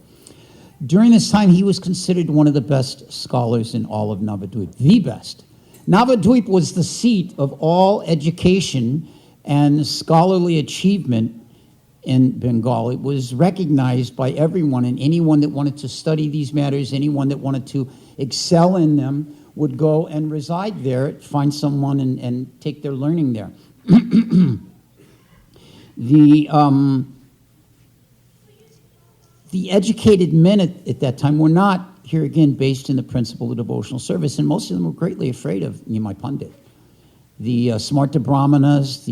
During this time, he was considered one of the best scholars in all of Navadvip, the best. Navadvip was the seat of all education and scholarly achievement in Bengal. It was recognized by everyone, and anyone that wanted to study these matters, anyone that wanted to excel in them, would go and reside there, find someone and take their learning there. The educated men at that time were not, here again, based in the principle of devotional service, and most of them were greatly afraid of Nimai Pandit. The Smarta Brahmanas,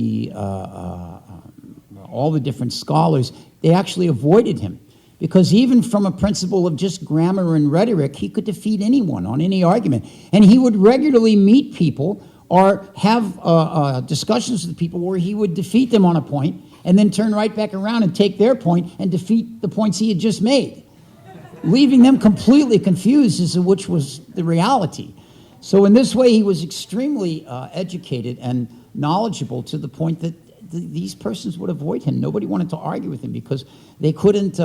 all the different scholars, they actually avoided him, because even from a principle of just grammar and rhetoric, he could defeat anyone on any argument. And he would regularly meet people or have discussions with people where he would defeat them on a point and then turn right back around and take their point and defeat the points he had just made, leaving them completely confused as to which was the reality. So in this way, he was extremely educated and knowledgeable to the point that these persons would avoid him. Nobody wanted to argue with him because they couldn't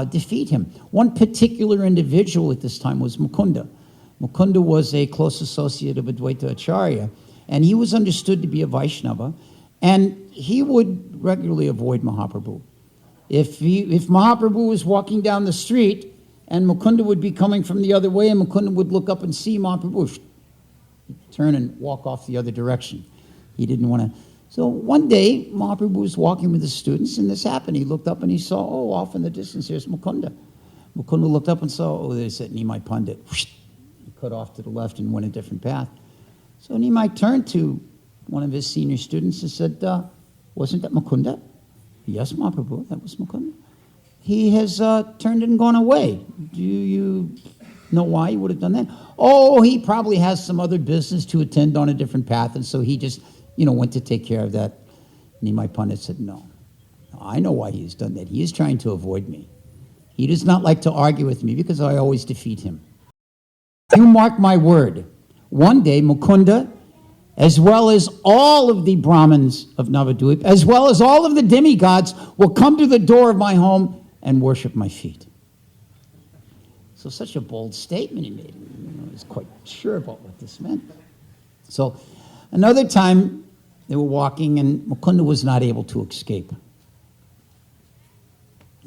defeat him. One particular individual at this time was Mukunda. Mukunda was a close associate of Advaita Acharya, and he was understood to be a Vaishnava, and he would regularly avoid Mahaprabhu. If Mahaprabhu was walking down the street and Mukunda would be coming from the other way, and Mukunda would look up and see Mahaprabhu, turn and walk off the other direction. He didn't want to. So one day, Mahaprabhu was walking with his students, and this happened. He looked up and he saw, off in the distance, there's Mukunda. Mukunda looked up and saw, there's that Nimai Pandit. He cut off to the left and went a different path. So Nimai turned to one of his senior students and said, Wasn't that Mukunda? Yes, Mahaprabhu, that was Mukunda. He has turned and gone away. Do you know why he would have done that? Oh, he probably has some other business to attend on a different path, and so he just, went to take care of that. Nimai Pandit said, no, I know why he has done that. He is trying to avoid me. He does not like to argue with me because I always defeat him. You mark my word. One day, Mukunda, as well as all of the Brahmins of Navadvip, as well as all of the demigods, will come to the door of my home and worship my feet. So such a bold statement he made. I was quite sure about what this meant. So another time, they were walking, and Mukunda was not able to escape.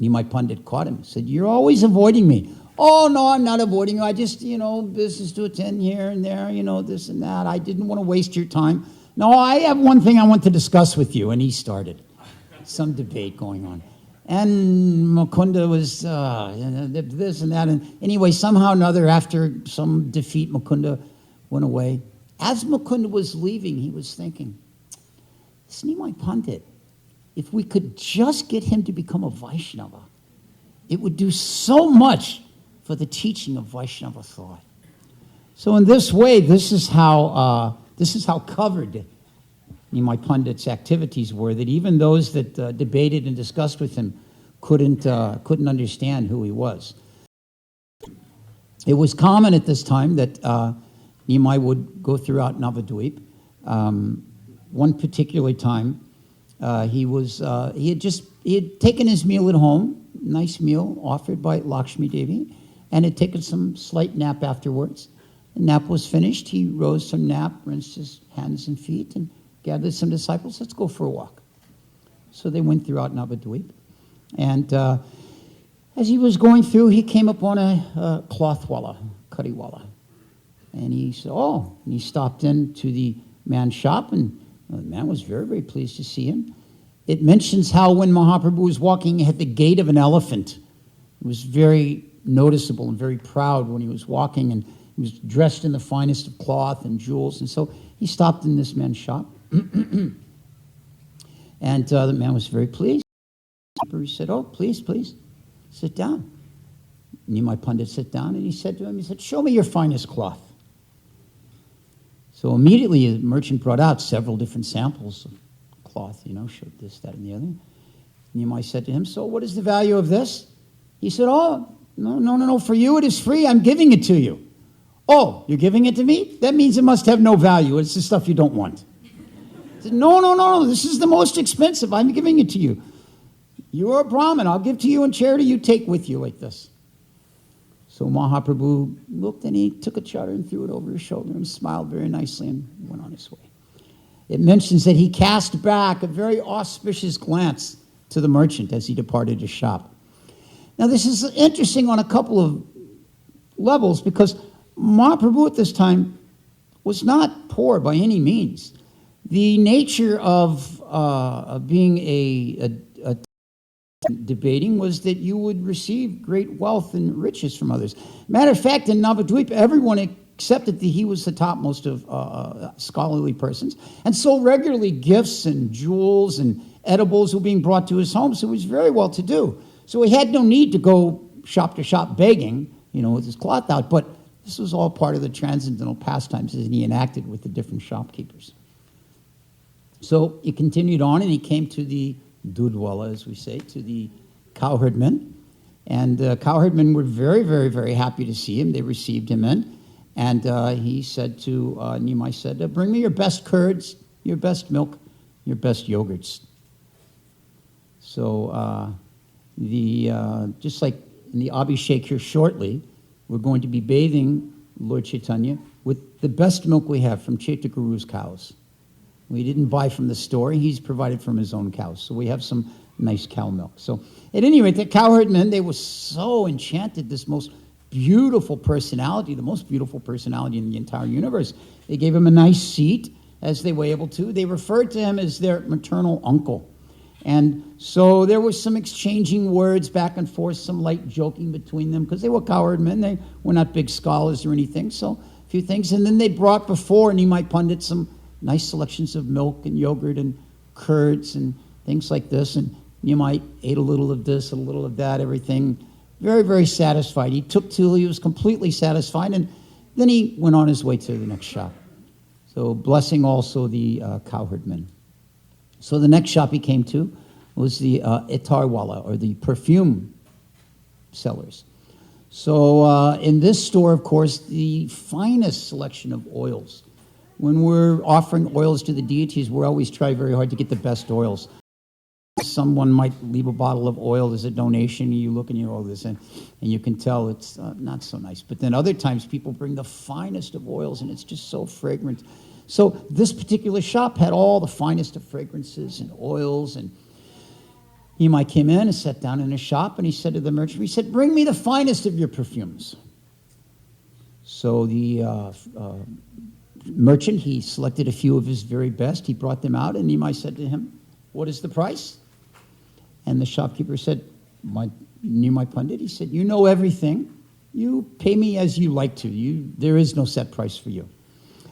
Nimai Pandit caught him, said, you're always avoiding me. Oh, no, I'm not avoiding you. I just, business to attend here and there, this and that. I didn't want to waste your time. No, I have one thing I want to discuss with you. And he started some debate going on. And Mukunda was this and that. And anyway, somehow or another, after some defeat, Mukunda went away. As Mukunda was leaving, he was thinking, this Nimai Pandit, if we could just get him to become a Vaishnava, it would do so much for the teaching of Vaishnava thought. So in this way, this is how covered Nimai Pandit's activities were, that even those that debated and discussed with him couldn't understand who he was. It was common at this time that Nimai would go throughout Navadvip. One particular time, he had taken his meal at home, nice meal offered by Lakshmi Devi, and had taken some slight nap afterwards. The nap was finished. He rose from nap, rinsed his hands and feet, and gathered some disciples. Let's go for a walk. So they went throughout Navadvip. And as he was going through, he came upon a clothwala, currywala. And he said, and he stopped into the man's shop, and the man was very, very pleased to see him. It mentions how when Mahaprabhu was walking, he had the gait of an elephant. It was very noticeable and very proud when he was walking, and he was dressed in the finest of cloth and jewels. And so he stopped in this man's shop. And the man was very pleased. He said, please, sit down. Nimai Pandit sat down, and he said to him, show me your finest cloth. So immediately the merchant brought out several different samples of cloth, showed this, that, and the other. Nimai said to him, so what is the value of this? He said, no, for you it is free, I'm giving it to you. Oh, you're giving it to me? That means it must have no value, it's the stuff you don't want. He said, no, this is the most expensive, I'm giving it to you. You are a Brahmin, I'll give to you in charity, you take with you like this. So Mahaprabhu looked, and he took a chatter and threw it over his shoulder and smiled very nicely and went on his way. It mentions that he cast back a very auspicious glance to the merchant as he departed his shop. Now this is interesting on a couple of levels, because Mahaprabhu at this time was not poor by any means. The nature of being a debating was that you would receive great wealth and riches from others. Matter of fact, in Navadvip, everyone accepted that he was the topmost of scholarly persons, and so regularly gifts and jewels and edibles were being brought to his home, so he was very well to do. So he had no need to go shop to shop begging, with his cloth out, but this was all part of the transcendental pastimes that he enacted with the different shopkeepers. So he continued on, and he came to the Dudwala, as we say, to the cowherdmen. And the cowherdmen were very, very, very happy to see him. They received him in. And he said to Nimai, bring me your best curds, your best milk, your best yogurts. So just like in the Abhiseka here shortly, we're going to be bathing Lord Chaitanya with the best milk we have from Chaityaguru's cows. We didn't buy from the store. He's provided from his own cows. So we have some nice cow milk. So at any rate, the cowherdmen, they were so enchanted, this most beautiful personality, the most beautiful personality in the entire universe. They gave him a nice seat as they were able to. They referred to him as their maternal uncle. And so there was some exchanging words back and forth, some light joking between them, because they were cowherdmen. They were not big scholars or anything. So a few things. And then they brought before Nimai Pandit some nice selections of milk and yogurt and curds and things like this, and you might ate a little of this, a little of that, everything. Very, very satisfied. He took till he was completely satisfied, and then he went on his way to the next shop. So blessing also the cowherdmen. So the next shop he came to was the Etarwala, or the perfume sellers. So in this store, of course, the finest selection of oils. When we're offering oils to the deities, we always try very hard to get the best oils. Someone might leave a bottle of oil as a donation, and you look and you all this, and you can tell it's not so nice. But then other times people bring the finest of oils, and it's just so fragrant. So this particular shop had all the finest of fragrances and oils, and Nimai came in and sat down in his shop, and he said to the merchant, he said, bring me the finest of your perfumes. So the merchant, he selected a few of his very best. He brought them out, and Nimai said to him, what is the price? And the shopkeeper said, Nimai Pandit, he said, you know everything. You pay me as you like to. There is no set price for you.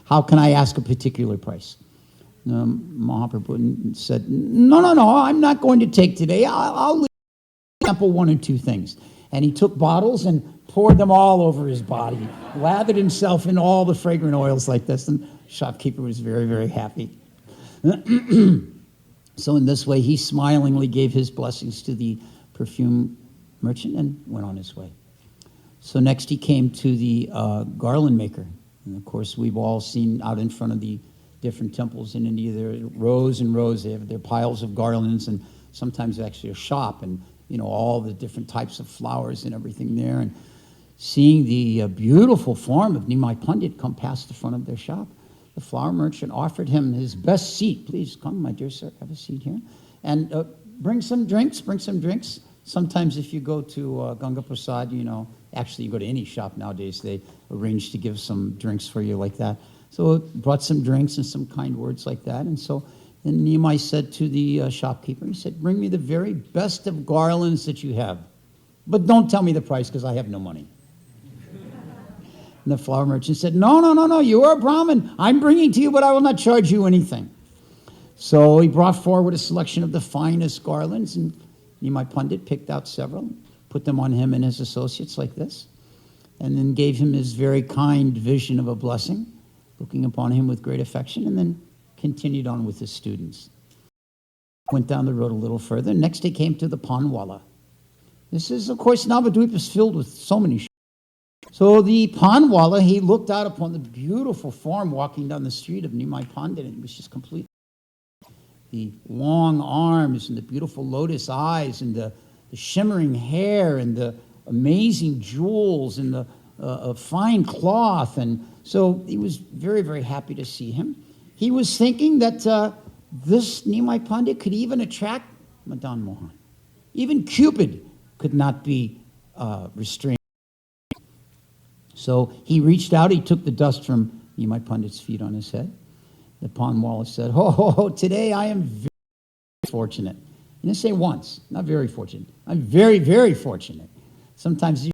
How can I ask a particular price? Mahaprabhu said, no, I'm not going to take today. I'll leave sample one or two things. And he took bottles and poured them all over his body, lathered himself in all the fragrant oils like this, and the shopkeeper was very, very happy. So in this way, he smilingly gave his blessings to the perfume merchant and went on his way. So next he came to the garland maker. And of course, we've all seen out in front of the different temples in India, there are rows and rows. They have their piles of garlands, and sometimes actually a shop, and all the different types of flowers and everything there. And seeing the beautiful form of Nimai Pandit come past the front of their shop, the flower merchant offered him his best seat. Please come, my dear sir, have a seat here. And bring some drinks. Sometimes if you go to Ganga Prasad, actually you go to any shop nowadays, they arrange to give some drinks for you like that. So brought some drinks and some kind words like that. And so then Nimai said to the shopkeeper, he said, bring me the very best of garlands that you have. But don't tell me the price because I have no money. And the flower merchant said, no, you are a Brahmin. I'm bringing to you, but I will not charge you anything. So he brought forward a selection of the finest garlands, and Nimai Pandit picked out several, put them on him and his associates like this, and then gave him his very kind vision of a blessing, looking upon him with great affection, and then continued on with his students. Went down the road a little further. Next he came to the Panwala. This is, of course, Navadvip is filled with so many shops. So the Panwala, he looked out upon the beautiful form walking down the street of Nimai Pandit, and it was just complete. The long arms and the beautiful lotus eyes and the shimmering hair and the amazing jewels and the fine cloth. And so he was very, very happy to see him. He was thinking that this Nimai Pandit could even attract Madan Mohan. Even Cupid could not be restrained. So he reached out, he took the dust from Nimai Pandit's feet on his head. The Panwala said, today I am very fortunate. He didn't say once, not very fortunate. I'm very, very fortunate. Sometimes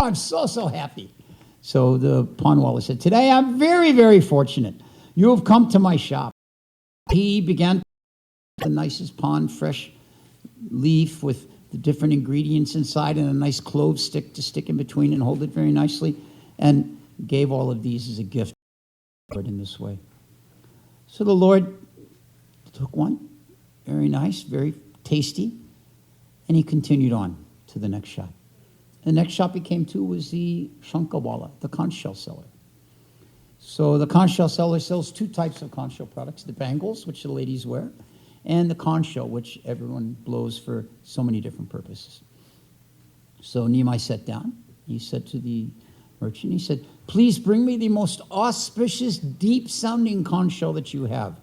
I'm so happy. So the Panwala said, today I'm very, very fortunate. You have come to my shop. He began the nicest pan, fresh leaf with the different ingredients inside and a nice clove stick to stick in between and hold it very nicely, and gave all of these as a gift in this way. So the Lord took one, very nice, very tasty, and he continued on to the next shop. The next shop he came to was the Shankawala, the conch shell seller. So the conch shell seller sells two types of conch shell products, the bangles, which the ladies wear, and the conch shell, which everyone blows for so many different purposes. So Nimai sat down. He said to the merchant, he said, please bring me the most auspicious, deep-sounding conch shell that you have.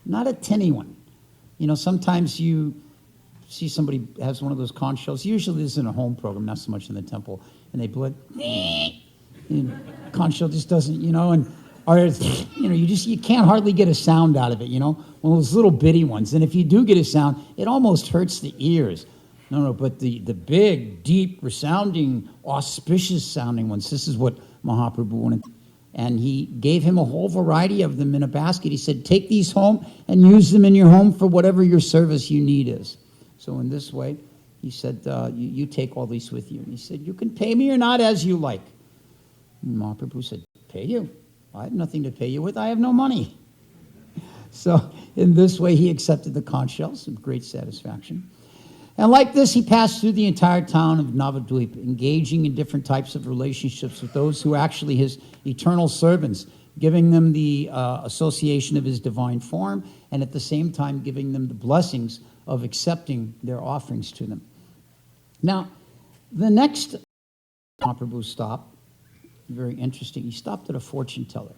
Not a tinny one. Sometimes you see somebody has one of those conch shells. Usually this is in a home program, not so much in the temple. And they blow it. Conch shell just doesn't, you can't hardly get a sound out of it, one of those little bitty ones. And if you do get a sound, it almost hurts the ears. No, but the big, deep, resounding, auspicious sounding ones, this is what Mahaprabhu wanted. And he gave him a whole variety of them in a basket. He said, take these home and use them in your home for whatever your service you need is. So in this way, he said, you take all these with you. And he said, you can pay me or not as you like. And Mahaprabhu said, pay you? I have nothing to pay you with. I have no money. So in this way, he accepted the conch shells with great satisfaction. And like this, he passed through the entire town of Navadvip, engaging in different types of relationships with those who are actually his eternal servants, giving them the association of his divine form, and at the same time giving them the blessings of accepting their offerings to them. Now, the next Mahaprabhu stop, very interesting, he stopped at a fortune teller.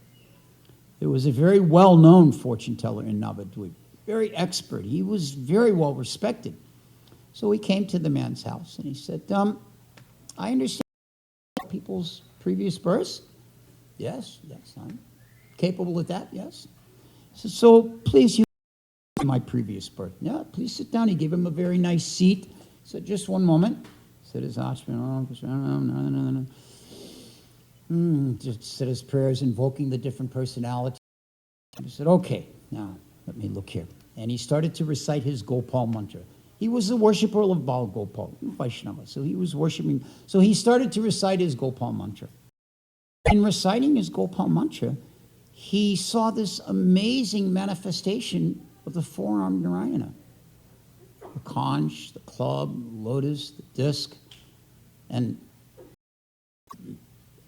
There was a very well-known fortune teller in Navadvip, very expert. He was very well respected. So he came to the man's house and he said, I understand people's previous births. Yes, I'm capable of that, yes. He said, so please, you my previous birth. Yeah, please sit down. He gave him a very nice seat. He said, just one moment. He said his just said his prayers, invoking the different personalities. He said, okay, now let me look here. And he started to recite his Gopal mantra. He was a worshiper of Bal Gopal, Vaishnava, so he was worshiping. So he started to recite his Gopal mantra. In reciting his Gopal mantra, he saw this amazing manifestation of the four-armed Narayana. The conch, the club, the lotus, the disc, and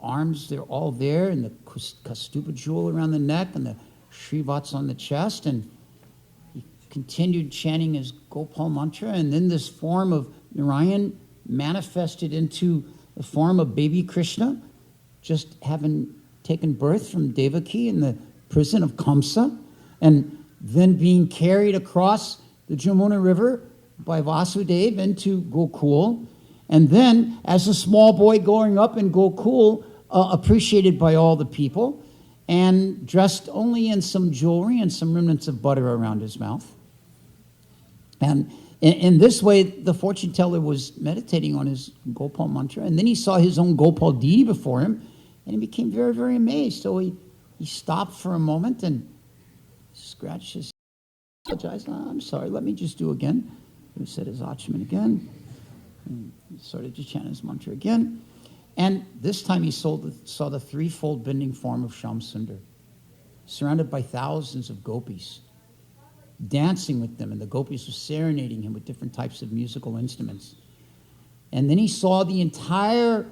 arms, they're all there, and the Kastuba jewel around the neck, and the Shrivats on the chest, and he continued chanting his Gopal mantra, and then this form of Narayan manifested into the form of baby Krishna, just having taken birth from Devaki in the prison of Kamsa, and then being carried across the Jamuna River by Vasudeva into Gokul, and then as a small boy growing up in Gokul, appreciated by all the people, and dressed only in some jewelry and some remnants of butter around his mouth. And in this way, the fortune teller was meditating on his Gopal mantra, and then he saw his own Gopal deity before him, and he became very, very amazed. So he stopped for a moment and scratched his head. I'm sorry, let me just do again. He said his Achman again. And he started to chant his mantra again. And this time he saw the threefold bending form of Shamsundar, surrounded by thousands of gopis, dancing with them, and the gopis were serenading him with different types of musical instruments. And then he saw the entire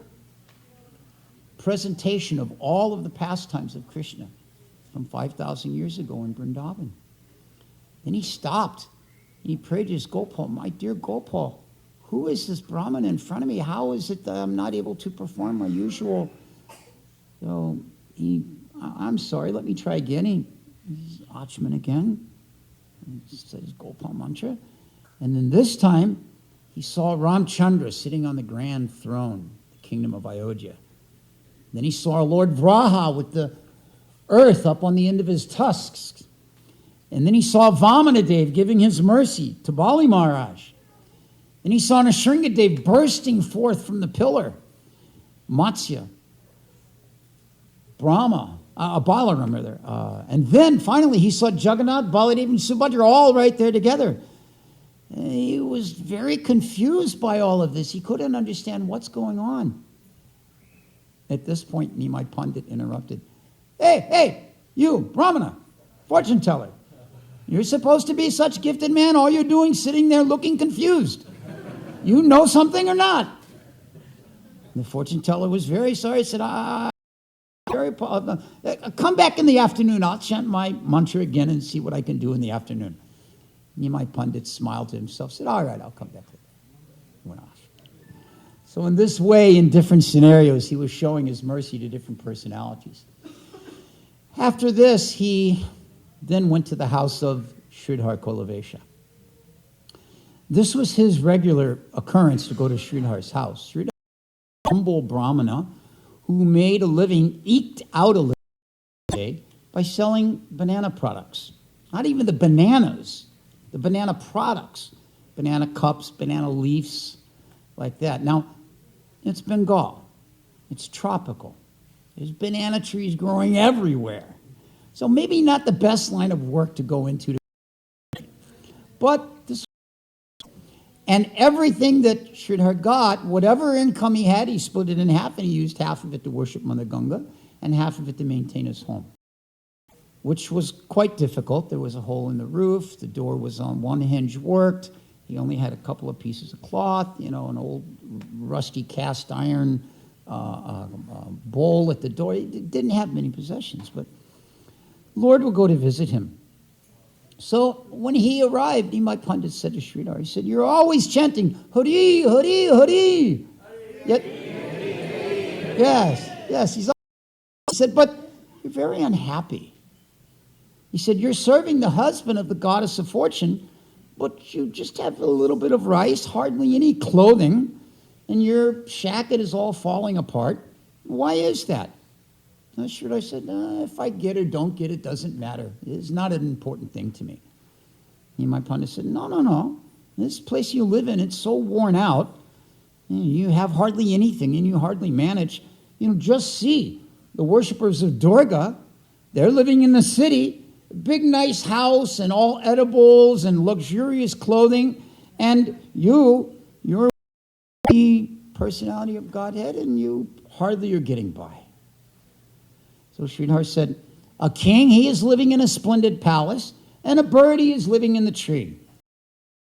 presentation of all of the pastimes of Krishna from 5,000 years ago in Vrindavan. Then he stopped, and he prayed to his Gopal, my dear Gopal, who is this Brahman in front of me? How is it that I'm not able to perform my usual? So I'm sorry, let me try again. He's Achman again. He said his Gopal mantra. And then this time, he saw Ramchandra sitting on the grand throne, the kingdom of Ayodhya. Then he saw Lord Vraha with the earth up on the end of his tusks. And then he saw Vamanadev giving his mercy to Bali Maharaj. And he saw Nrsingadev bursting forth from the pillar. Matsya, Brahma, Balaram rather. And then finally he saw Jagannath, Baladev, and Subhadra all right there together. And he was very confused by all of this. He couldn't understand what's going on. At this point, Nimai Pandit interrupted. Hey, you, Brahmana, fortune teller. You're supposed to be such gifted man. All you're doing is sitting there looking confused. You know something or not? The fortune teller was very sorry. He said, come back in the afternoon. I'll chant my mantra again and see what I can do in the afternoon. Nimai Pandit smiled to himself, said, all right, I'll come back later. He went off. So in this way, in different scenarios, he was showing his mercy to different personalities. After this, he then went to the house of Sridhar Kolavesha. This was his regular occurrence to go to Sridhar's house. Sridhar was a humble Brahmana who made a living, eked out a living by selling banana products. Not even the bananas, the banana products. Banana cups, banana leaves, like that. Now, it's Bengal. It's tropical. There's banana trees growing everywhere. So maybe not the best line of work to go into. But this, and everything that Sridhar got, whatever income he had, he split it in half, and he used half of it to worship Mother Ganga and half of it to maintain his home, which was quite difficult. There was a hole in the roof. The door was on one hinge worked. He only had a couple of pieces of cloth, an old rusty cast iron bowl at the door. He didn't have many possessions, but Lord would go to visit him. So when he arrived, Nimai Pandit said to Sridhar, he said, "You're always chanting, Hare, Hare, Hare." Yet, yes, he said, "But you're very unhappy." He said, "You're serving the husband of the goddess of fortune, but you just have a little bit of rice, hardly any clothing, and your shacket is all falling apart. Why is that?" And Sridhar said, "If I get or don't get it, doesn't matter. It's not an important thing to me." Nimai Pandit said, No. This place you live in, it's so worn out. You have hardly anything, and you hardly manage. Just see, the worshippers of Durga, they're living in the city, big nice house and all edibles and luxurious clothing, and you're the personality of Godhead, and you hardly are getting by." So Sridhar said, "A king, he is living in a splendid palace, and a bird, he is living in the tree.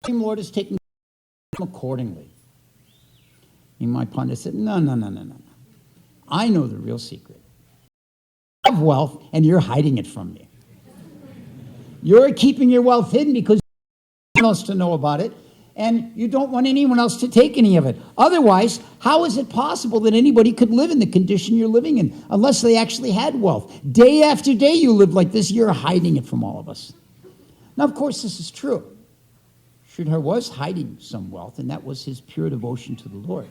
The same Lord is taking care of him accordingly." Nimai Pandit said, No. I know the real secret. I have wealth, and you're hiding it from me. You're keeping your wealth hidden because you don't want else to know about it, and you don't want anyone else to take any of it. Otherwise, how is it possible that anybody could live in the condition you're living in unless they actually had wealth? Day after day you live like this, you're hiding it from all of us. Now, of course, this is true. Sridhar was hiding some wealth, and that was his pure devotion to the Lord.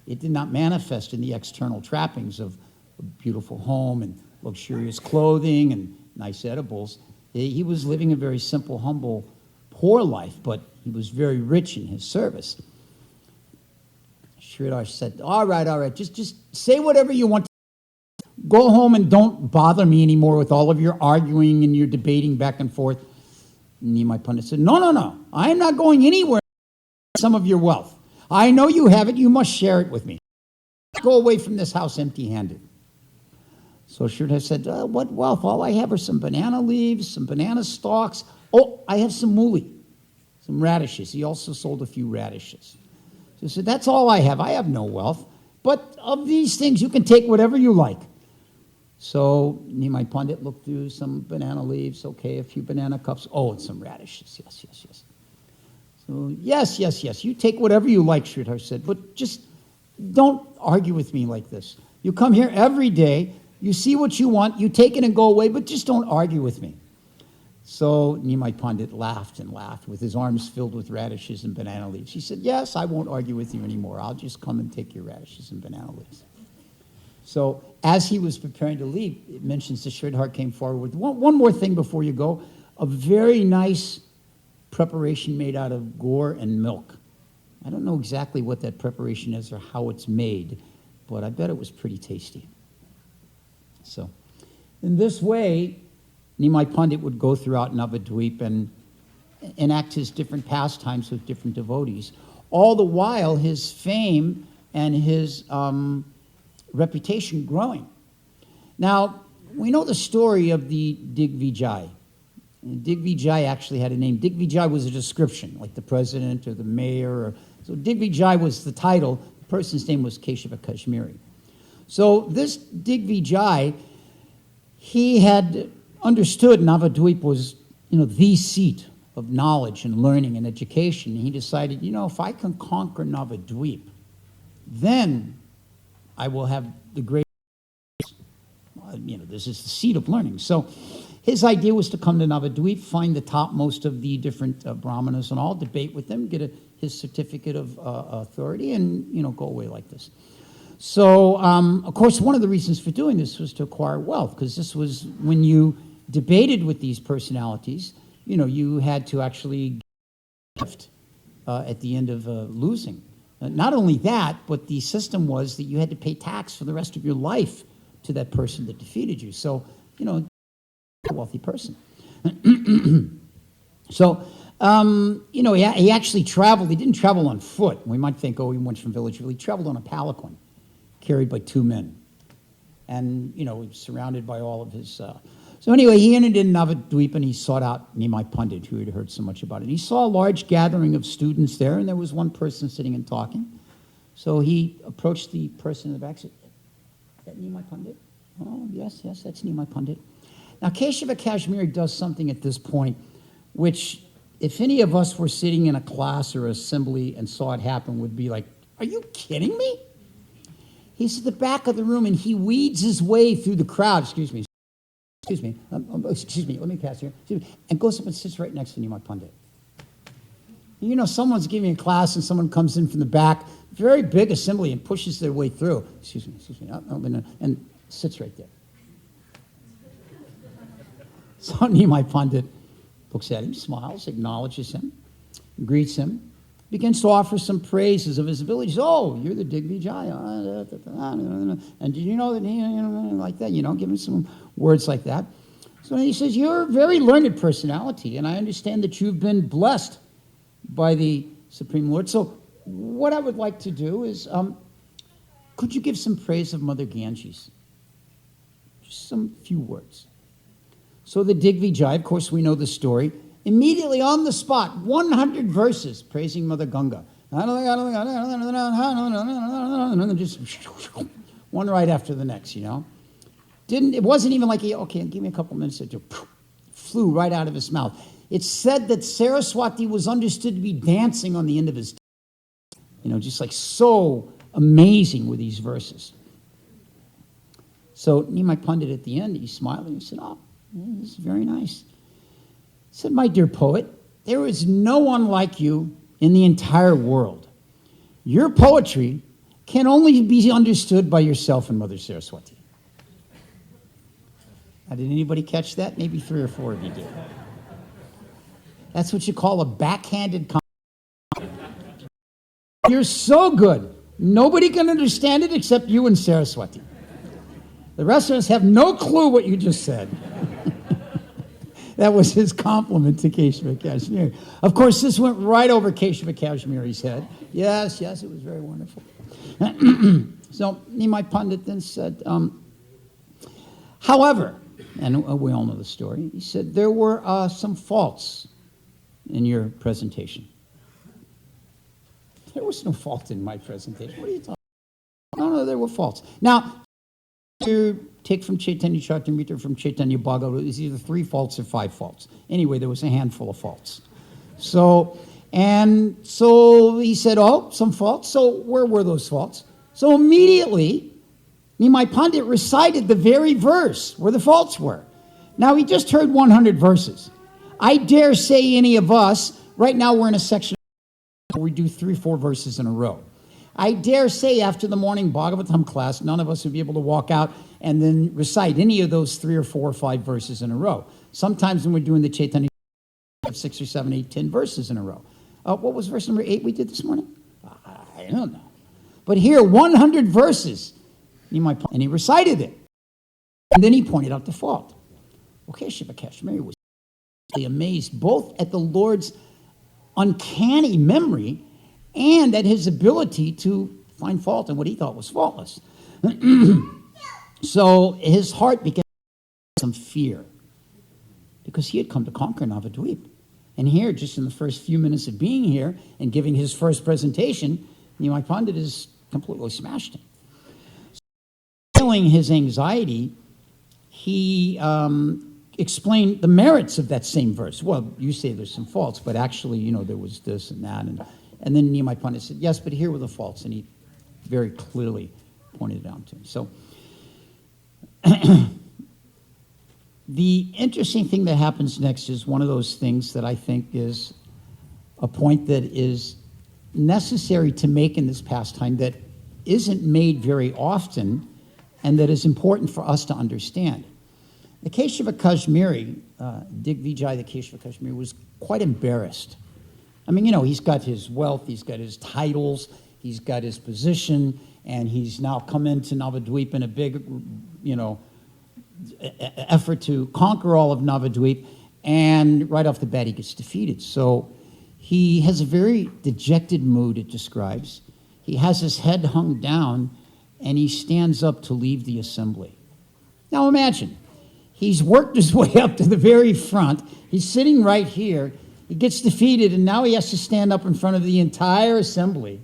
It did not manifest in the external trappings of a beautiful home and luxurious clothing and nice edibles. He was living a very simple, humble, poor life, but he was very rich in his service. Sridhar said, all right, just say whatever you want. Go home and don't bother me anymore with all of your arguing and your debating back and forth. Nimai Pandit said, no, I am not going anywhere with some of your wealth. I know you have it, you must share it with me. Go away from this house empty-handed. So Sridhar said, what wealth? All I have are some banana leaves, some banana stalks. Oh, I have some mooli, some radishes. He also sold a few radishes. So he said, that's all I have. I have no wealth. But of these things, you can take whatever you like. So Nimai Pandit looked through some banana leaves. Okay, a few banana cups. Oh, and some radishes. Yes. So yes. You take whatever you like, Sridhar said. But just don't argue with me like this. You come here every day. You see what you want. You take it and go away. But just don't argue with me. So Nimai Pandit laughed and laughed with his arms filled with radishes and banana leaves. He said, yes, I won't argue with you anymore. I'll just come and take your radishes and banana leaves. So as he was preparing to leave, it mentions that Sridhar came forward with one more thing before you go, a very nice preparation made out of gur and milk. I don't know exactly what that preparation is or how it's made, but I bet it was pretty tasty. So in this way, Nimai Pandit would go throughout Navadvip and enact his different pastimes with different devotees. All the while, his fame and his reputation growing. Now, we know the story of the Digvijay. Digvijay actually had a name. Digvijay was a description, like the president or the mayor. So Digvijay was the title. The person's name was Keshava Kashmiri. So this Digvijay, he had understood Navadvip was, the seat of knowledge and learning and education. And he decided, if I can conquer Navadvip, then I will have the great, this is the seat of learning. So his idea was to come to Navadvip, find the topmost of the different brahmanas and all, debate with them, get his certificate of authority, and, go away like this. So, of course, one of the reasons for doing this was to acquire wealth, because this was when you debated with these personalities, you had to actually gift at the end of losing. Not only that, but the system was that you had to pay tax for the rest of your life to that person that defeated you. So, a wealthy person. So, he actually traveled. He didn't travel on foot. We might think, he went from village to village. He traveled on a palanquin carried by 2 men. And, he was surrounded by all of his... So anyway, he entered in Navadvip and he sought out Nimai Pandit, who had heard so much about it. He saw a large gathering of students there, and there was one person sitting and talking. So he approached the person in the back and said, "Is that Nimai Pandit?" "Oh, yes, that's Nimai Pandit." Now, Keshava Kashmiri does something at this point, which, if any of us were sitting in a class or assembly and saw it happen, would be like, "Are you kidding me?" He's at the back of the room, and he weeds his way through the crowd. Excuse me, let me pass here. And goes up and sits right next to Nimai Pandit. Someone's giving a class, and someone comes in from the back, very big assembly, and pushes their way through. Excuse me, and sits right there. So Nimai Pandit looks at him, smiles, acknowledges him, greets him, begins to offer some praises of his abilities. "Oh, you're the Digvijaya. And did you know that he, like that, give him some words like that." So he says, "You're a very learned personality, and I understand that you've been blessed by the Supreme Lord. So what I would like to do is, could you give some praise of Mother Ganges? Just some few words." So the Digvijaya, of course we know the story, immediately on the spot, 100 verses praising Mother Ganga. Just one right after the next, It wasn't even like, "Okay, give me a couple minutes." It just flew right out of his mouth. It's said that Saraswati was understood to be dancing on the end of his tongue. Just like so amazing with these verses. So Nimai Pandit at the end, he smiled and he said, "Oh, this is very nice." He said, "My dear poet, there is no one like you in the entire world. Your poetry can only be understood by yourself and Mother Saraswati." Now, did anybody catch that? Maybe 3 or 4 of you did. That's what you call a backhanded compliment. You're so good. Nobody can understand it except you and Saraswati. The rest of us have no clue what you just said. That was his compliment to Keshava Kashmiri. Of course, this went right over Keshava Kashmiri's head. Yes, it was very wonderful. So Nimai Pandit then said, however, and we all know the story, he said, "There were some faults in your presentation." There was no fault in my presentation. What are you talking about? No, there were faults. Now, you take from Chaitanya Charitamrita, from Chaitanya Bhagavad, it's either 3 faults or 5 faults. Anyway, there was a handful of faults. So he said, some faults. So where were those faults? So immediately, Nimai Pandit recited the very verse where the faults were. Now, he just heard 100 verses. I dare say any of us, right now we're in a section where we do 3 or 4 verses in a row. I dare say after the morning Bhagavatam class, none of us would be able to walk out and then recite any of those 3 or 4 or 5 verses in a row. Sometimes when we're doing the Chaitanya, 6 or 7, 8, 10 verses in a row. What was verse number 8 we did this morning? I don't know. But here, 100 verses. And he recited it. And then he pointed out the fault. Well, Keshava Kashmiri was amazed both at the Lord's uncanny memory and at his ability to find fault in what he thought was faultless. So his heart began some fear because he had come to conquer Navadvip. And here, just in the first few minutes of being here and giving his first presentation, Nimai Pandit has completely smashed him. Feeling his anxiety, he explained the merits of that same verse. Well, you say there's some faults, but actually, there was this and that. And then Nimai Pandit said, yes, but here were the faults. And he very clearly pointed it out to him. So the interesting thing that happens next is one of those things that I think is a point that is necessary to make in this pastime that isn't made very often and that is important for us to understand. The Keshava Kashmiri, Digvijaya, the Keshava Kashmiri, was quite embarrassed. I mean, he's got his wealth, he's got his titles, he's got his position, and he's now come into Navadvip in a big, effort to conquer all of Navadvip, and right off the bat he gets defeated. So he has a very dejected mood, it describes. He has his head hung down, and he stands up to leave the assembly. Now imagine, he's worked his way up to the very front, he's sitting right here, he gets defeated, and now he has to stand up in front of the entire assembly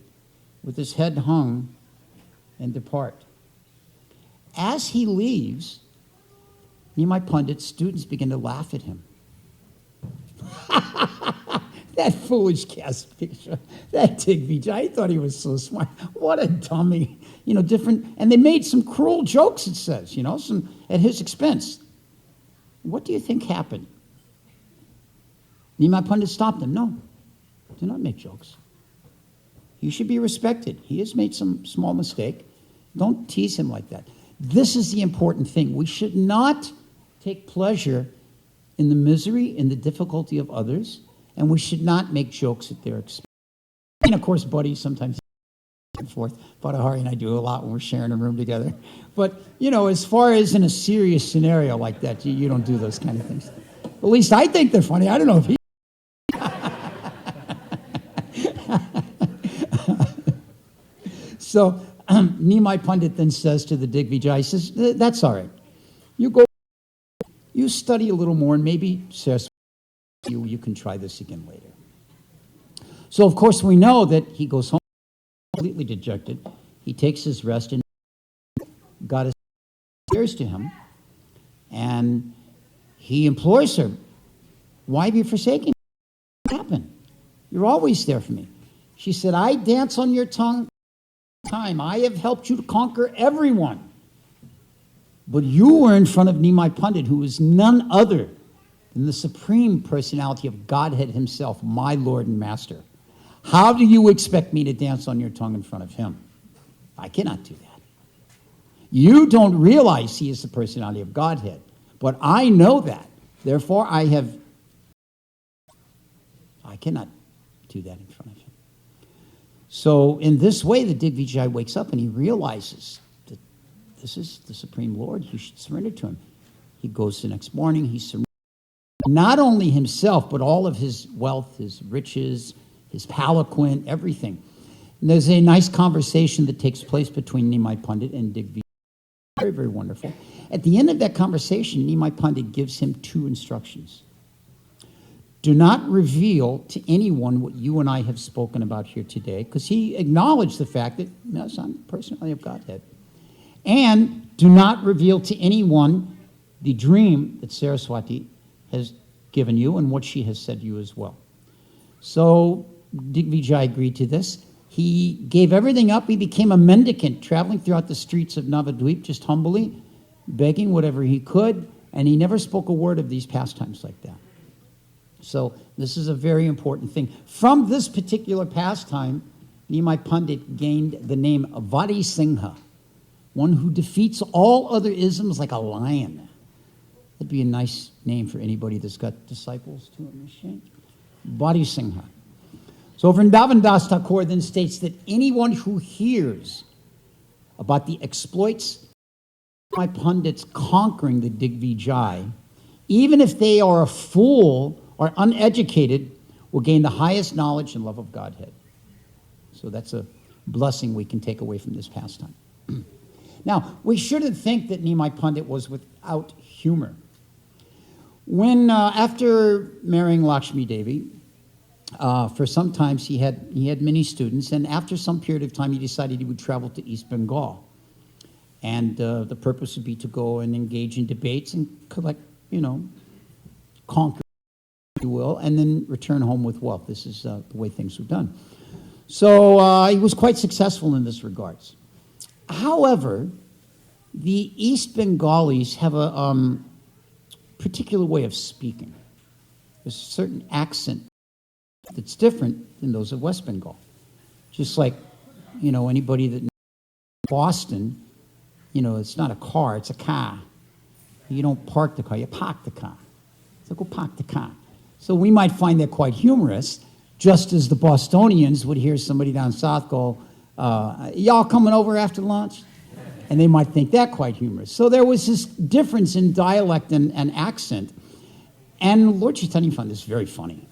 with his head hung and depart. As he leaves, Nimai Pandit's students begin to laugh at him. That foolish cast picture, that Digvijay, I thought he was so smart. What a dummy. Different, and they made some cruel jokes, it says, some at his expense. What do you think happened? Nimai Pandit stopped them. No, do not make jokes. He should be respected. He has made some small mistake. Don't tease him like that. This is the important thing. We should not take pleasure in the misery and the difficulty of others, and we should not make jokes at their expense. And of course, Buddy sometimes back and forth. Buddy Hare and I do a lot when we're sharing a room together. But, as far as in a serious scenario like that, you don't do those kind of things. At least I think they're funny. I don't know if he... So Nimai Pandit then says to the Digvijay, he says, that's all right. You study a little more, and maybe Saraswati, you can try this again later. So, of course, we know that he goes home completely dejected. He takes his rest, and God appears to him, and he implores her, why have you forsaken me? What happened? You're always there for me. She said, I dance on your tongue time. I have helped you to conquer everyone. But you were in front of Nimai Pandit, who is none other than the supreme personality of Godhead himself, my Lord and Master. How do you expect me to dance on your tongue in front of him? I cannot do that. You don't realize he is the personality of Godhead, but I know that. Therefore, I cannot do that in front of him. So in this way, the Digvijay wakes up and he realizes that this is the Supreme Lord. He should surrender to him. He goes the next morning. He surrenders not only himself, but all of his wealth, his riches, his palanquin, everything. And there's a nice conversation that takes place between Nimai Pandit and Digvijay. Very, very wonderful. At the end of that conversation, Nimai Pandit gives him two instructions. Do not reveal to anyone what you and I have spoken about here today, because he acknowledged the fact that that's not the personality of Godhead. And do not reveal to anyone the dream that Saraswati has given you and what she has said to you as well. So Digvijay agreed to this. He gave everything up. He became a mendicant, traveling throughout the streets of Navadvip, just humbly, begging whatever he could, and he never spoke a word of these pastimes like that. So this is a very important thing. From this particular pastime, Nimai Pandit gained the name Vadi Singha, one who defeats all other isms like a lion. That'd be a nice name for anybody that's got disciples to initiate. Vadi Singha. So Vrindavan Das Thakur then states that anyone who hears about the exploits of Nimai Pandit's conquering the Digvijay, even if they are a fool or uneducated, will gain the highest knowledge and love of Godhead. So that's a blessing we can take away from this pastime. Now, we shouldn't think that Nimai Pandit was without humor. When, after marrying Lakshmi Devi, for some time he had many students, and after some period of time he decided he would travel to East Bengal. And the purpose would be to go and engage in debates and collect, conquer, if you will, and then return home with wealth. This is the way things were done. So he was quite successful in this regards. However, the East Bengalis have a particular way of speaking. There's a certain accent that's different than those of West Bengal. Just like, anybody that knows Boston, it's not a car, it's a car. You don't park the car, you park the car. So go park the car. So we might find that quite humorous, just as the Bostonians would hear somebody down south go, Y'all coming over after lunch? And they might think that quite humorous. So there was this difference in dialect and accent. And Lord Chaitanya found this very funny.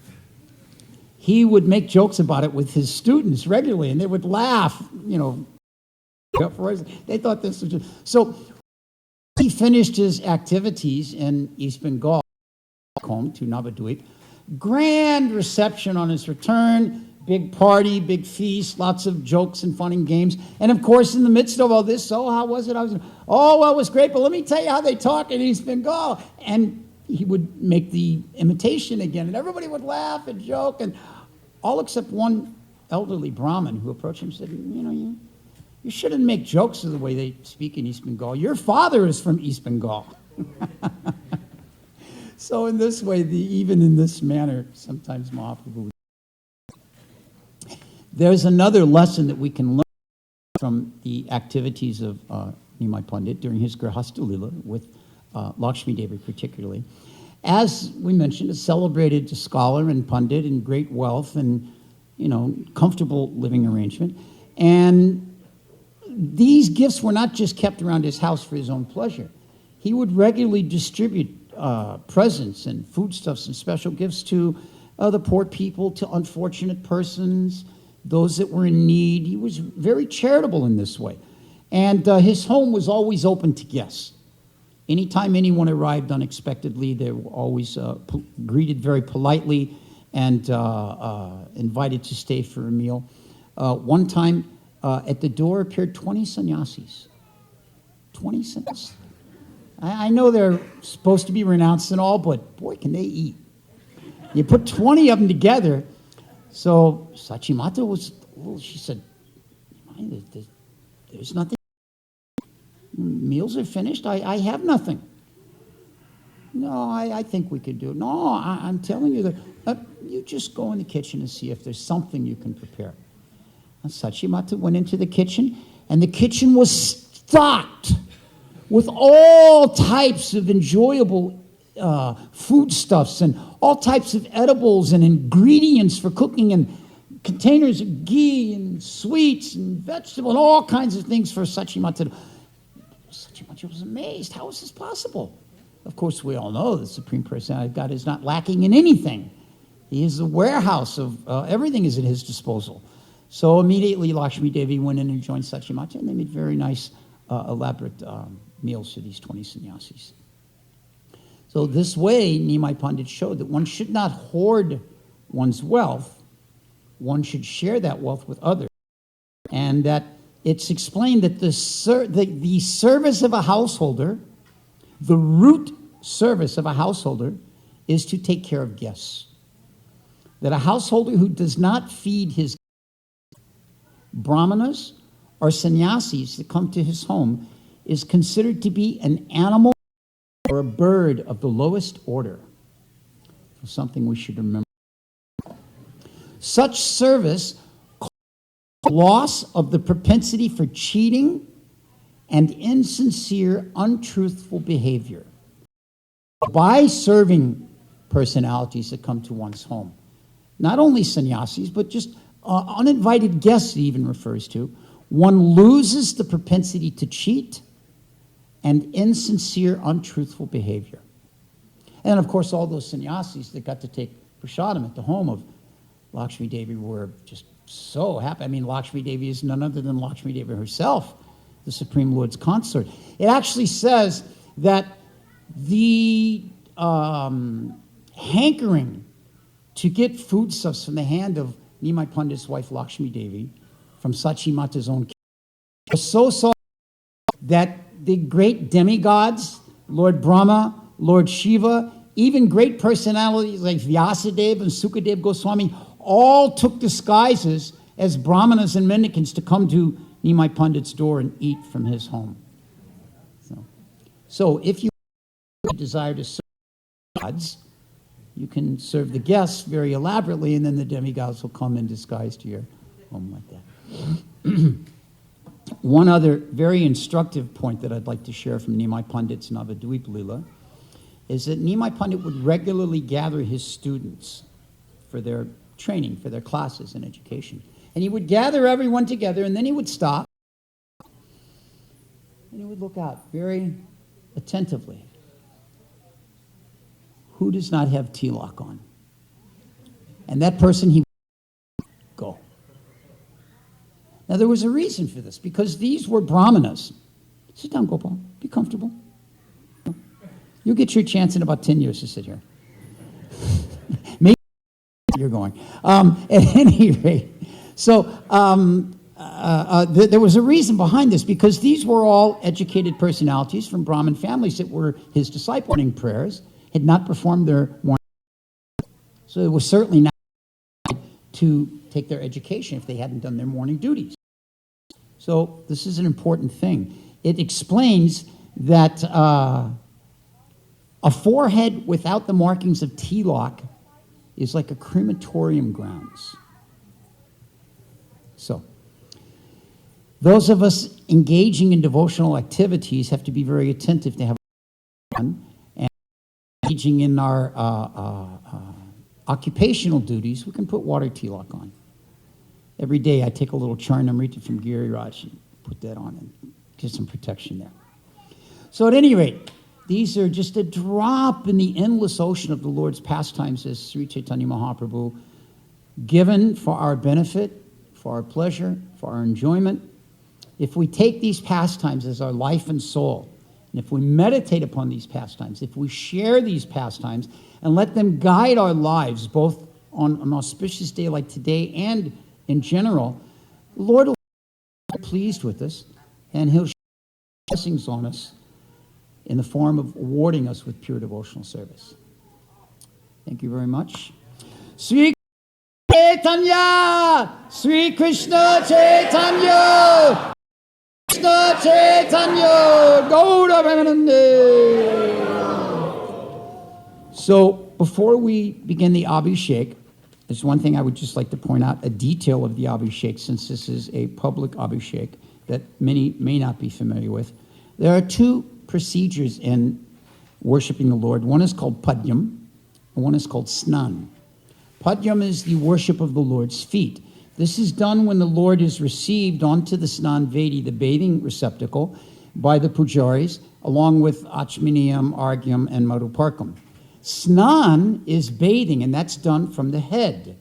He would make jokes about it with his students regularly, and they would laugh, They thought this was just... So he finished his activities in East Bengal, home to Navadvip. Grand reception on his return, big party, big feast, lots of jokes and fun and games. And of course, in the midst of all this, so how was it? Oh, well, it was great, but let me tell you how they talk in East Bengal. And he would make the imitation again, and everybody would laugh and joke, and all except one elderly Brahmin who approached him and said, you shouldn't make jokes of the way they speak in East Bengal. Your father is from East Bengal. So in this way, even in this manner, sometimes Mahaprabhu... There's another lesson that we can learn from the activities of Nimai Pandit during his Grihastha Lila with Lakshmi Devi particularly. As we mentioned, a celebrated scholar and Pandit in great wealth and, comfortable living arrangement. And these gifts were not just kept around his house for his own pleasure. He would regularly distribute presents and foodstuffs and special gifts to the poor people, to unfortunate persons, those that were in need. He was very charitable in this way. And his home was always open to guests. Anytime anyone arrived unexpectedly, they were always greeted very politely and invited to stay for a meal. One time, at the door appeared 20 sannyasis. 20 sannyasis. I know they're supposed to be renounced and all, but boy, can they eat. You put 20 of them together. So Sachimata she said, there's nothing. Meals are finished. I have nothing. No, I think we could do it. No, I'm telling you that you just go in the kitchen and see if there's something you can prepare. And Sachimata went into the kitchen, and the kitchen was stocked with all types of enjoyable foodstuffs and all types of edibles and ingredients for cooking and containers of ghee and sweets and vegetables and all kinds of things for Sachimata. Sachimata was amazed. How is this possible? Of course, we all know the Supreme Personality of God is not lacking in anything. He is the warehouse of everything is at his disposal. So immediately Lakshmi Devi went in and joined Sachimata, and they made very nice, elaborate meals for these 20 sannyasis. So this way, Nimai Pandit showed that one should not hoard one's wealth. One should share that wealth with others. And that it's explained that the service of a householder, the root service of a householder, is to take care of guests. That a householder who does not feed his brahmanas or sannyasis that come to his home is considered to be an animal or a bird of the lowest order. So something we should remember. Such service causes loss of the propensity for cheating and insincere, untruthful behavior by serving personalities that come to one's home. Not only sannyasis, but just uninvited guests, it even refers to. One loses the propensity to cheat and insincere, untruthful behavior. And of course, all those sannyasis that got to take prasadam at the home of Lakshmi Devi were just so happy. I mean, Lakshmi Devi is none other than Lakshmi Devi herself, the Supreme Lord's consort. It actually says that the hankering to get foodstuffs from the hand of Nimai Pandit's wife, Lakshmi Devi, from Sachimata's own kitchen, was so that the great demigods, Lord Brahma, Lord Shiva, even great personalities like Vyasadeva and Sukadev Goswami, all took disguises as brahmanas and mendicants to come to Nimai Pandit's door and eat from his home. So if you desire to serve gods, you can serve the guests very elaborately, and then the demigods will come in disguise to your home like that. One other very instructive point that I'd like to share from Nimai Pandit's Navadvip Lila is that Nimai Pandit would regularly gather his students for their training, for their classes and education. And he would gather everyone together, and then he would stop, and he would look out very attentively. Who does not have tilak on? And that person, he would go. Now, there was a reason for this, because these were brahmanas. Sit down, Gopal. Be comfortable. You'll get your chance in about 10 years to sit here. Maybe you're going. At any rate, so there was a reason behind this, because these were all educated personalities from Brahmin families that were his discipling prayers, had not performed their morning. So it was certainly not to take their education if they hadn't done their morning duties. So this is an important thing. It explains that a forehead without the markings of tilak is like a crematorium grounds. So, those of us engaging in devotional activities have to be very attentive to have fun, and engaging in our occupational duties, we can put water tilak on. Every day I take a little charnamrita from Giri Raj and put that on and get some protection there. So at any rate, these are just a drop in the endless ocean of the Lord's pastimes as Sri Chaitanya Mahaprabhu, given for our benefit, for our pleasure, for our enjoyment. If we take these pastimes as our life and soul, and if we meditate upon these pastimes, if we share these pastimes and let them guide our lives, both on an auspicious day like today and in general, the Lord will be pleased with us, and he'll shower blessings on us in the form of awarding us with pure devotional service. Thank you very much. Sri Chaitanya! Sri Krishna Chaitanya! Krishna Chaitanya! Gaura Purnima! So, before we begin the Abhiseka, there's one thing I would just like to point out, a detail of the Abhiseka, since this is a public Abhiseka that many may not be familiar with. There are two procedures in worshiping the Lord. One is called padyam, and one is called snan. Padyam is the worship of the Lord's feet. This is done when the Lord is received onto the snan vedi, the bathing receptacle, by the pujaris, along with achminiyam, argyam, and maruparkam. Snan is bathing, and that's done from the head.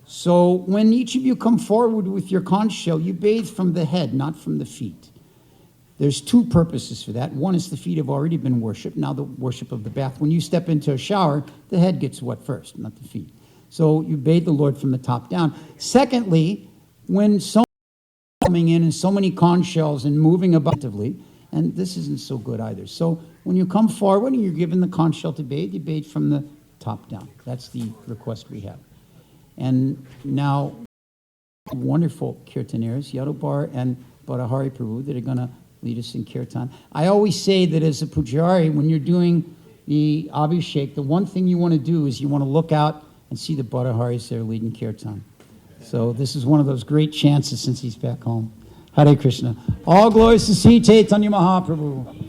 So when each of you come forward with your conch shell, you bathe from the head, not from the feet. There's two purposes for that. One is the feet have already been worshipped, now the worship of the bath. When you step into a shower, the head gets wet first, not the feet. So you bathe the Lord from the top down. Secondly, when so many coming in and so many conch shells and moving abundantly, and this isn't so good either. So when you come forward and you're given the conch shell to bathe, you bathe from the top down. That's the request we have. And now, wonderful kirtaneers, Yadobar and Hare Prabhu, that are going to lead us in kirtan. I always say that as a pujari, when you're doing the Abhishek, the one thing you want to do is you want to look out and see the Haris there leading kirtan. So this is one of those great chances since he's back home. Hare Krishna. All glories to Sri Chaitanya Mahaprabhu.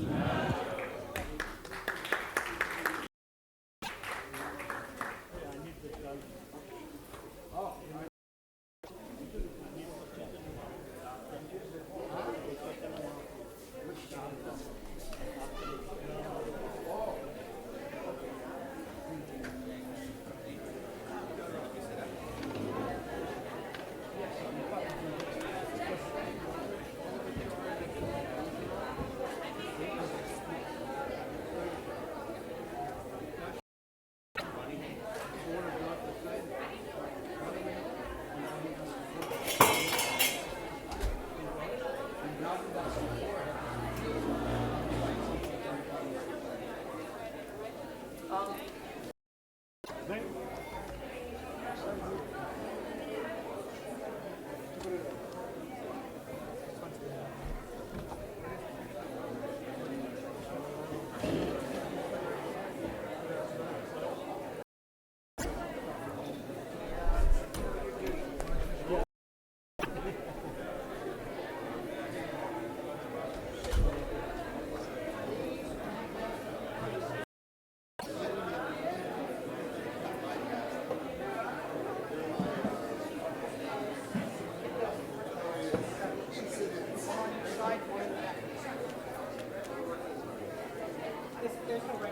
Hare.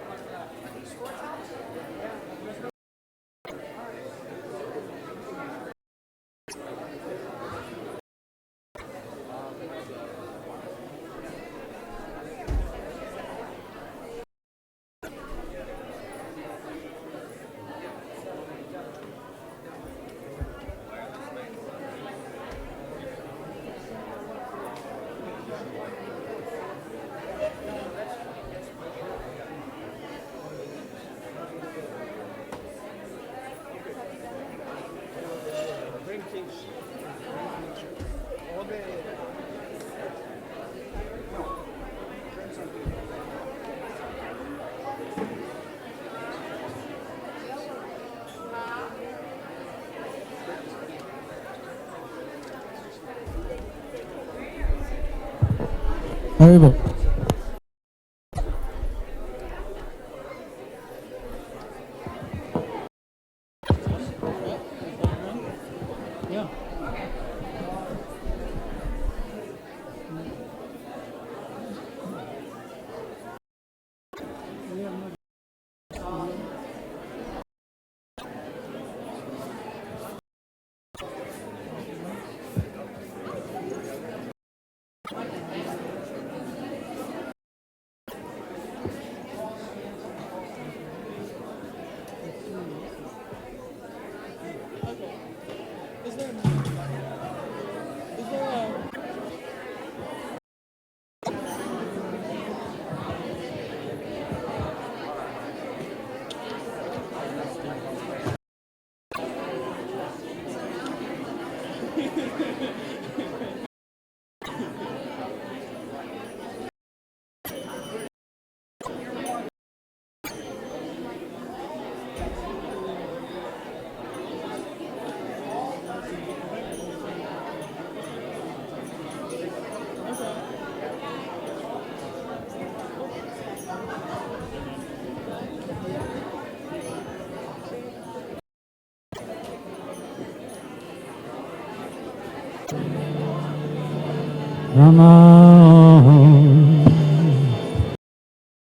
Namo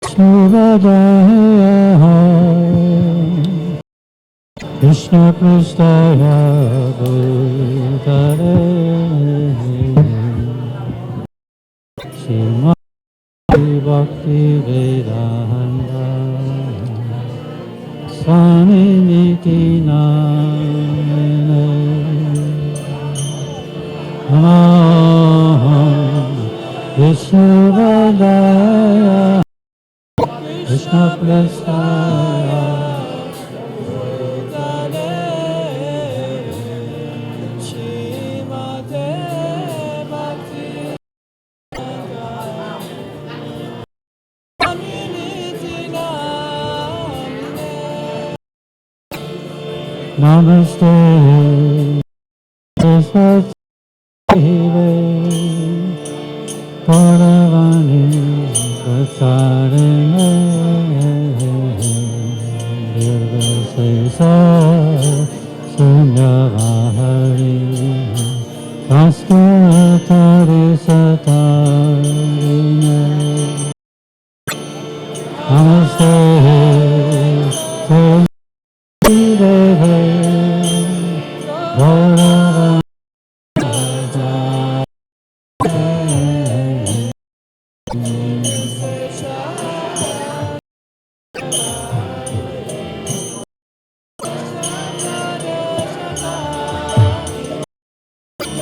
Shivadaya Krishna Prasthaya Bhutale Srimati Bhakti Vedanta Swami Niti Namine Namo Vishuvadaya Krishna Prasthaya Bhutale Srimate Bhakti Swami Niti Namine Namaste Saraswati Deve Gauravani Prasarine Nirvasesa Sunyavahari Vaskatari Satarine Namaste Saraswati Deve Gauravani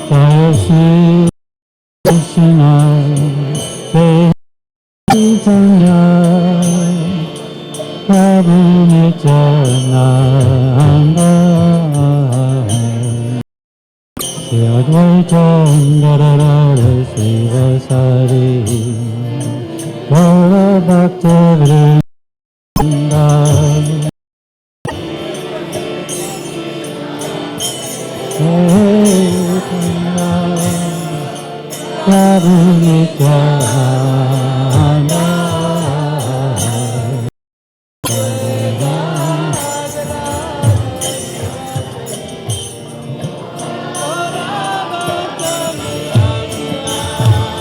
Jai Shri Krishna Jai Chaitanya Prabhu Nityananda Shri Advaita Gadadhara Srivasari Gaura Bhakta Vrinda Chaitanya Prabhu Nityananda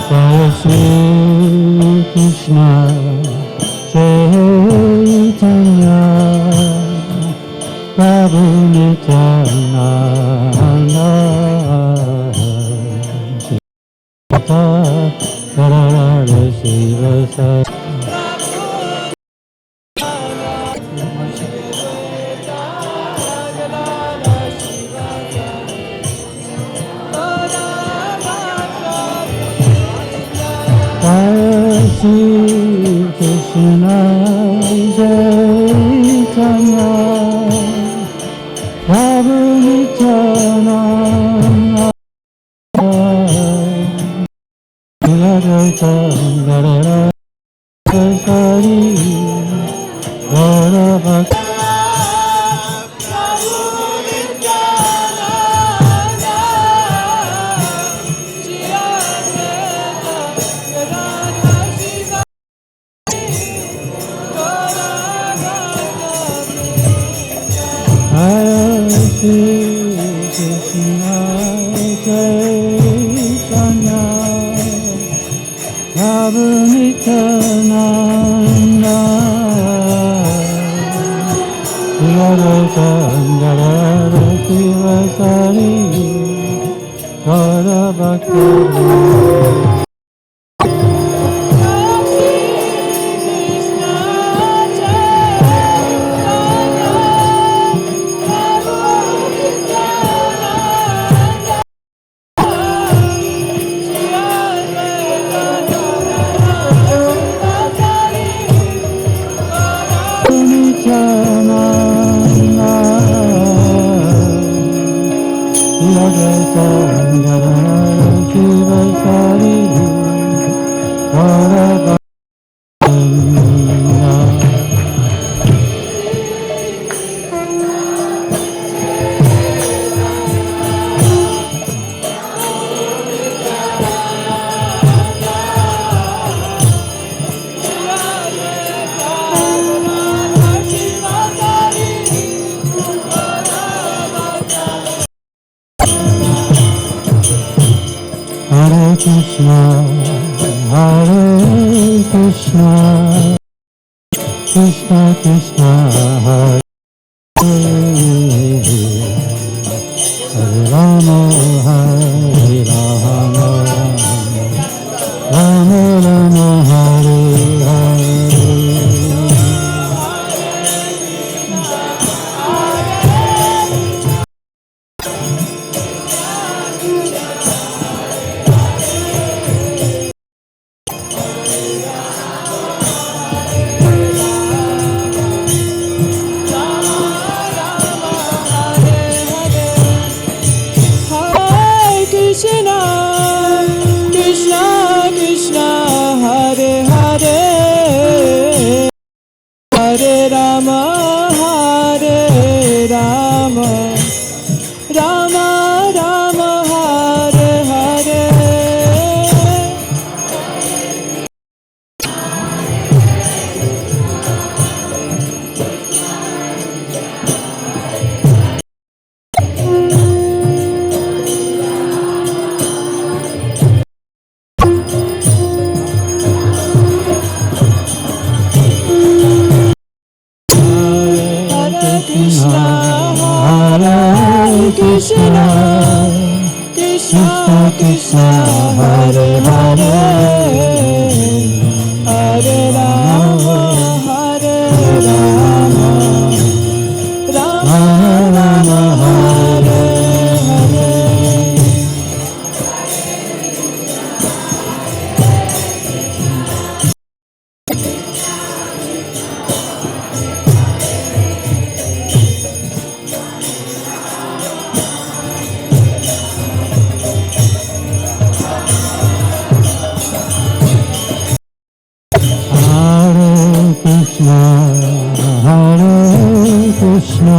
Jai Shri Krishna Jai Krishna, Chaitanya, Prabhu Nityananda, Advaita Gadadara Sari, Gaura Bhakta. Hare Krishna, Chaitanya, Prabhu Nityananda, Advaita Gadadara Sari, Gaura Bhakta. Hare Krishna, Hare Krishna, Krishna Krishna, Hare Hare Rama, Hare Rama, Rama Rama, Hare Hare. Hare Rama, Hare Rama, Rama Rama, Hare Hare. Krishna, Hare Krishna, Krishna Krishna, Hare Hare, Hare Rama, Hare Rama, Rama Rama, Hare Hare. Krishna, Hare Krishna,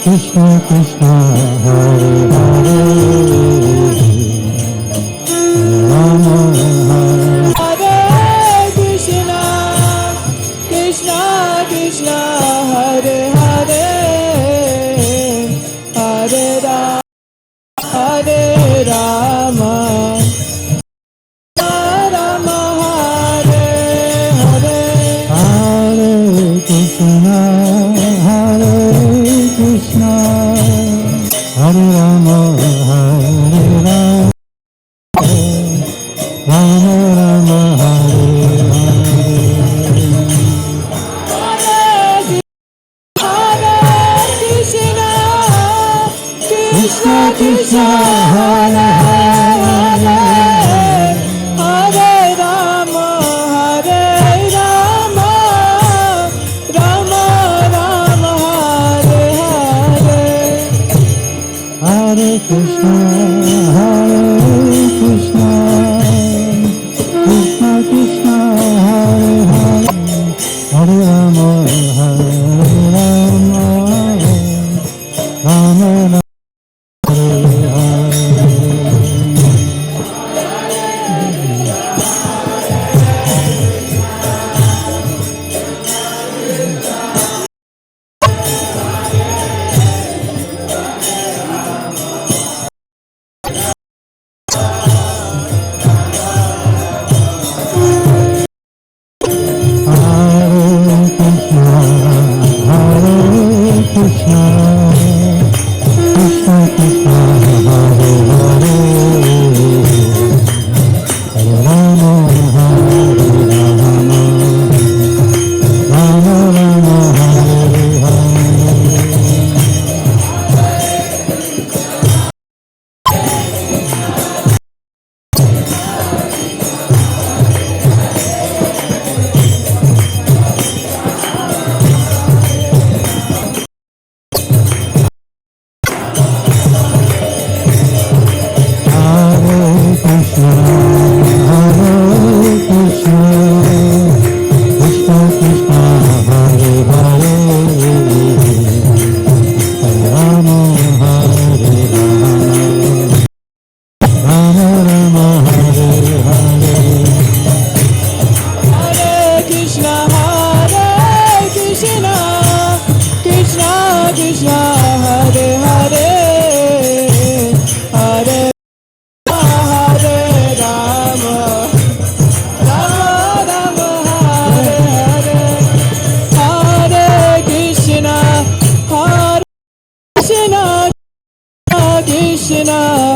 Krishna Krishna, Hare Hare, Rama Hare. Hare Krishna, Krishna Krishna, Hare Hare, Hare Rama, Hare Rama, Rama Hare Hare. Hare Krishna, Hare Krishna, Hare Rama, Hare Krishna, Hare Krishna, Krishna Krishna,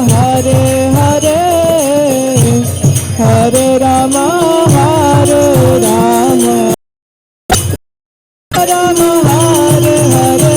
Hare Hare, Hare Rama, Hare Rama, Rama Rama, Hare Hare.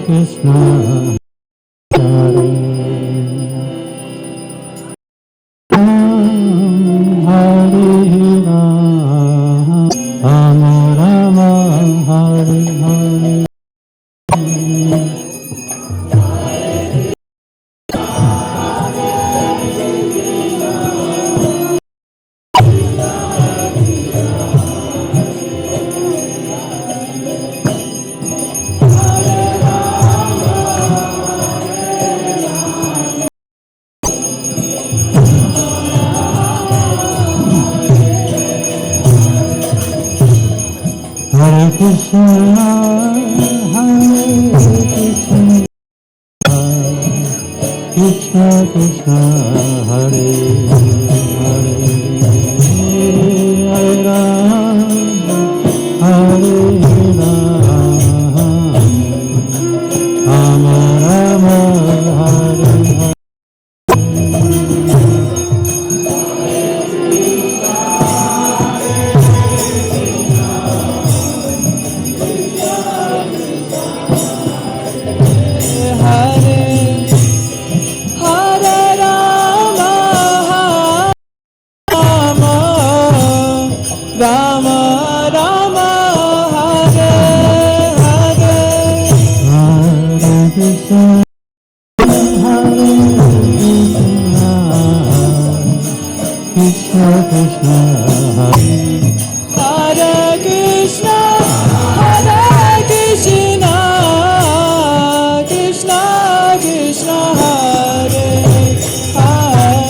Krishna, Hare Rama, Rama, Hare Hare. Hare Krishna, Hare Krishna, Krishna Krishna, Hare Hare, Hare Rama, Hare Rama, Rama Rama, Hare Hare. Rama Rama, Hare Hare. Hare Krishna, Hare Krishna, Krishna Krishna, Hare Hare Krishna, Hare Krishna, Krishna Krishna, Hare Hare,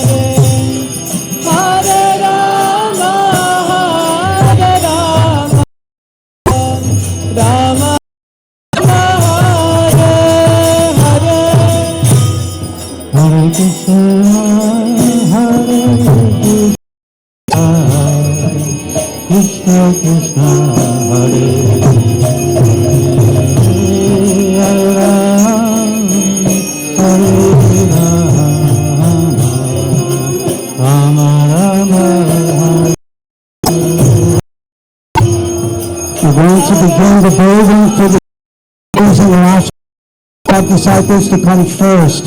Hare Rama, Hare Rama, Rama Hare Hare. Hare Krishna, Hare Krishna, Krishna Krishna, Hare Hare Rama, Rama Rama, Hare. We're going to begin the bathing for the and the disciples to come first.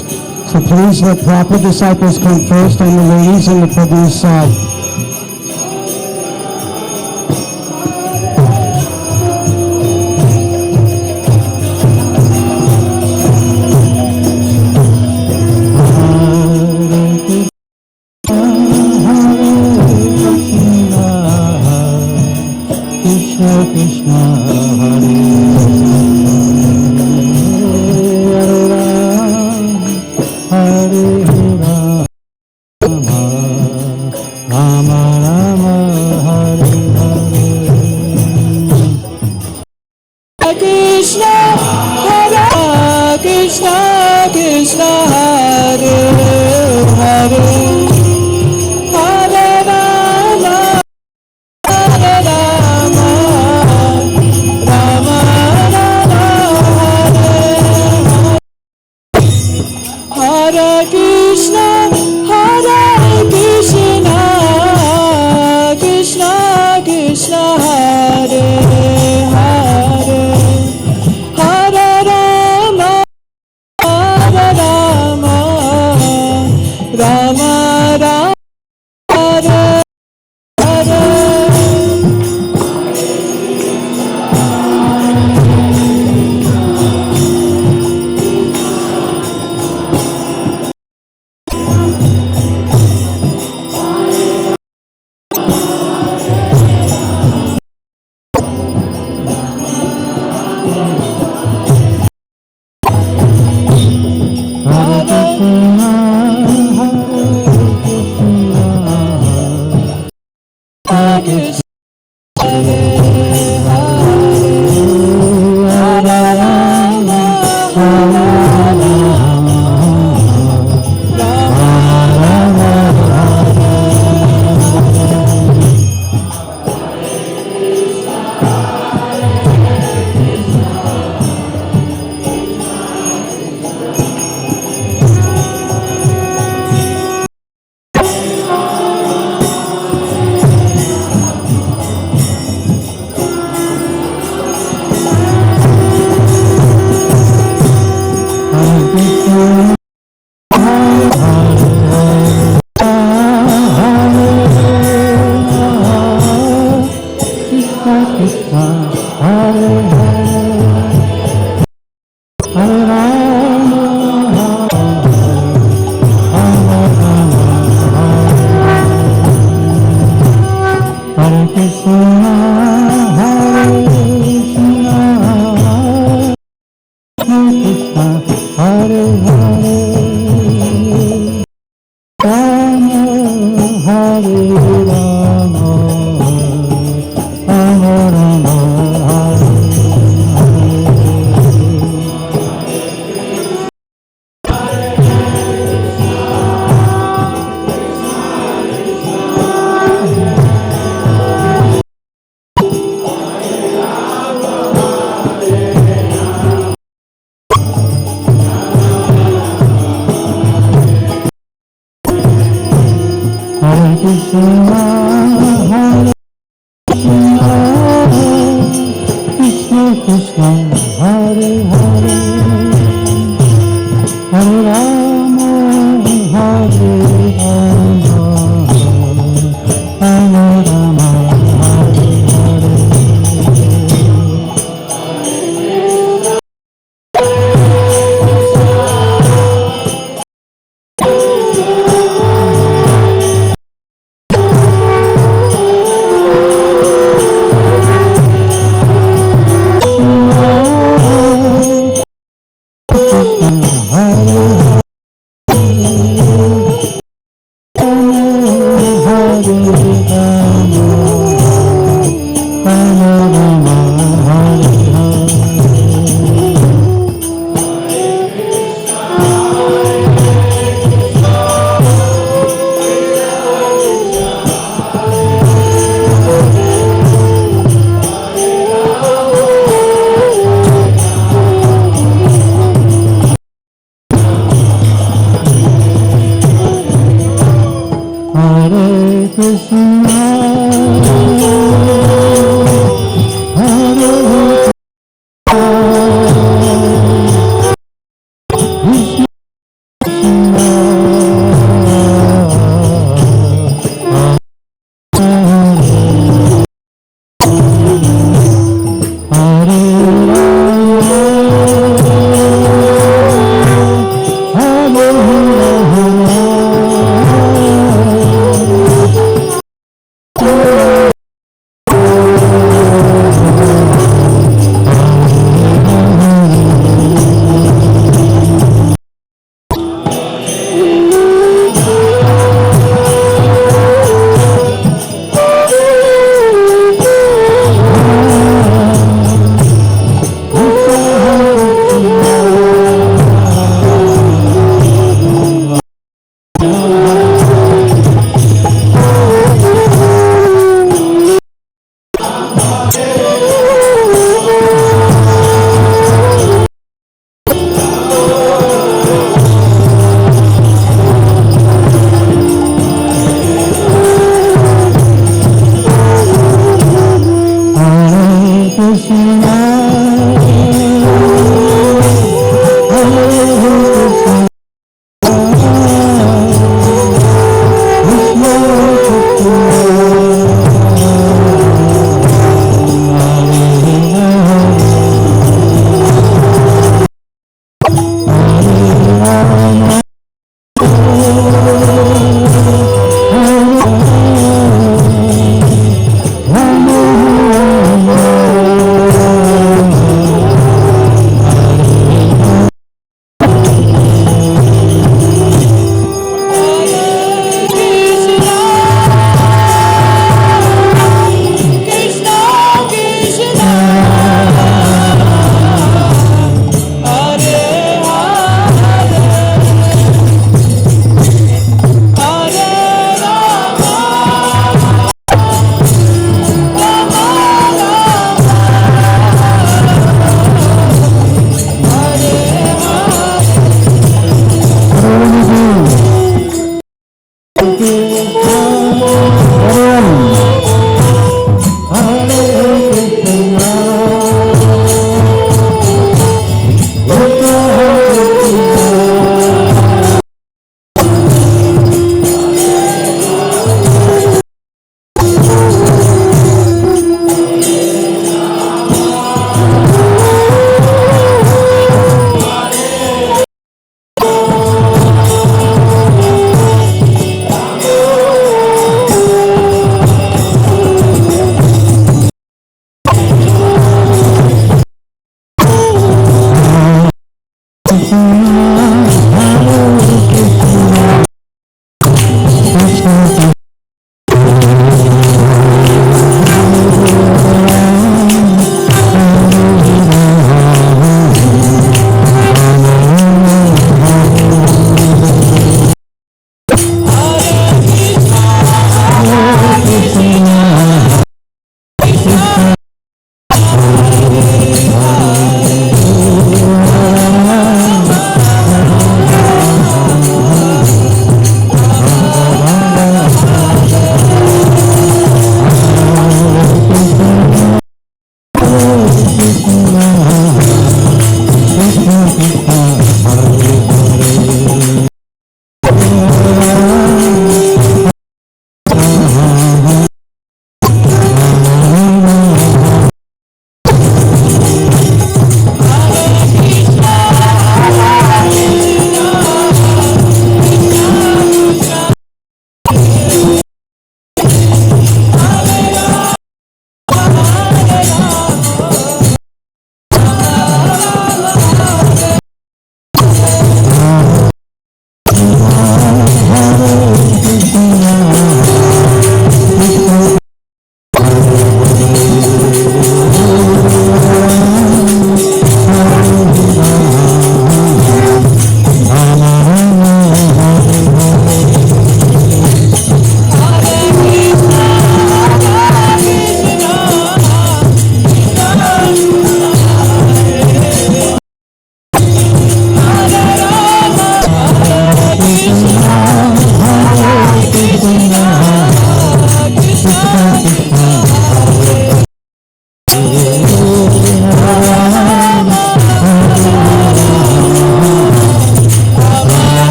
So please let proper disciples come first and the ladies on the Prabhu side. Krishna Krishna, Hare Hare Rama, Rama Rama, Hare Hare. Krishna, Hare Krishna, Krishna Hare Hare, Hare Rama, Hare Rama, Rama Rama, Hare Krishna, Krishna Krishna, Hare Hare, Hare Rama, Hare Rama, Rama Rama, Hare Hare. Hare Krishna, Hare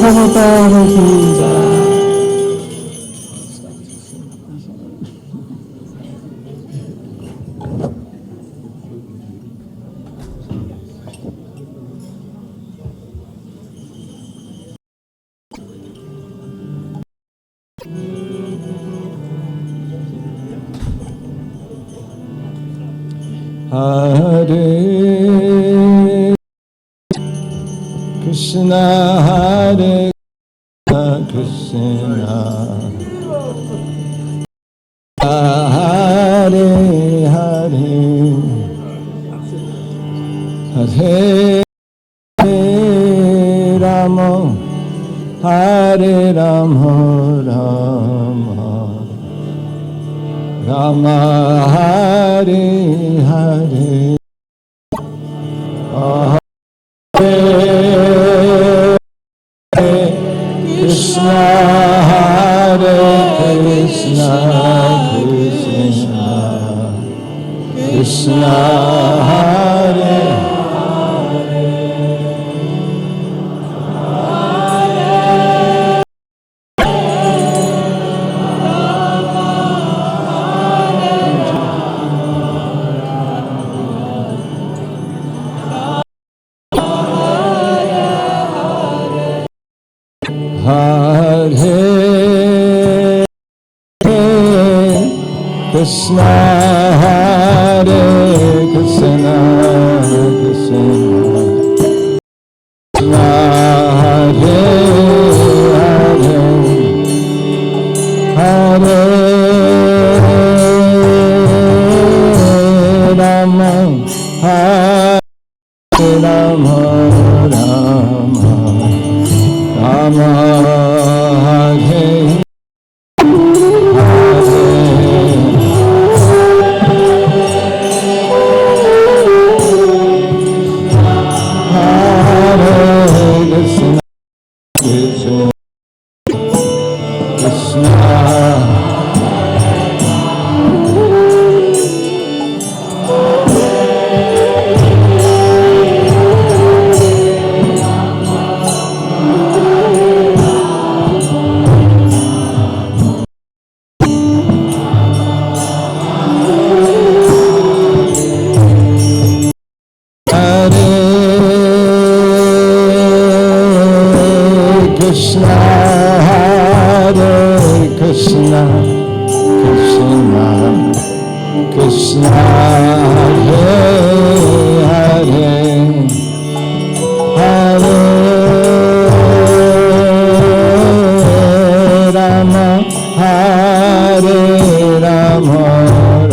अवतार की जय। Hare Krishna, Hare Krishna, Hare Hare, Hare Rama, Hare Rama, Rama Rama, Hare Hare, Krishna, Hare Krishna, Krishna Krishna, Hare Hare Krishna, Hare Krishna, Krishna Hare Hare, Hare Rama, Hare Rama, Rama Rama, Hare Krishna, Hare Krishna, Krishna Krishna, Hare Hare, Hare Rama, Hare Rama, Rama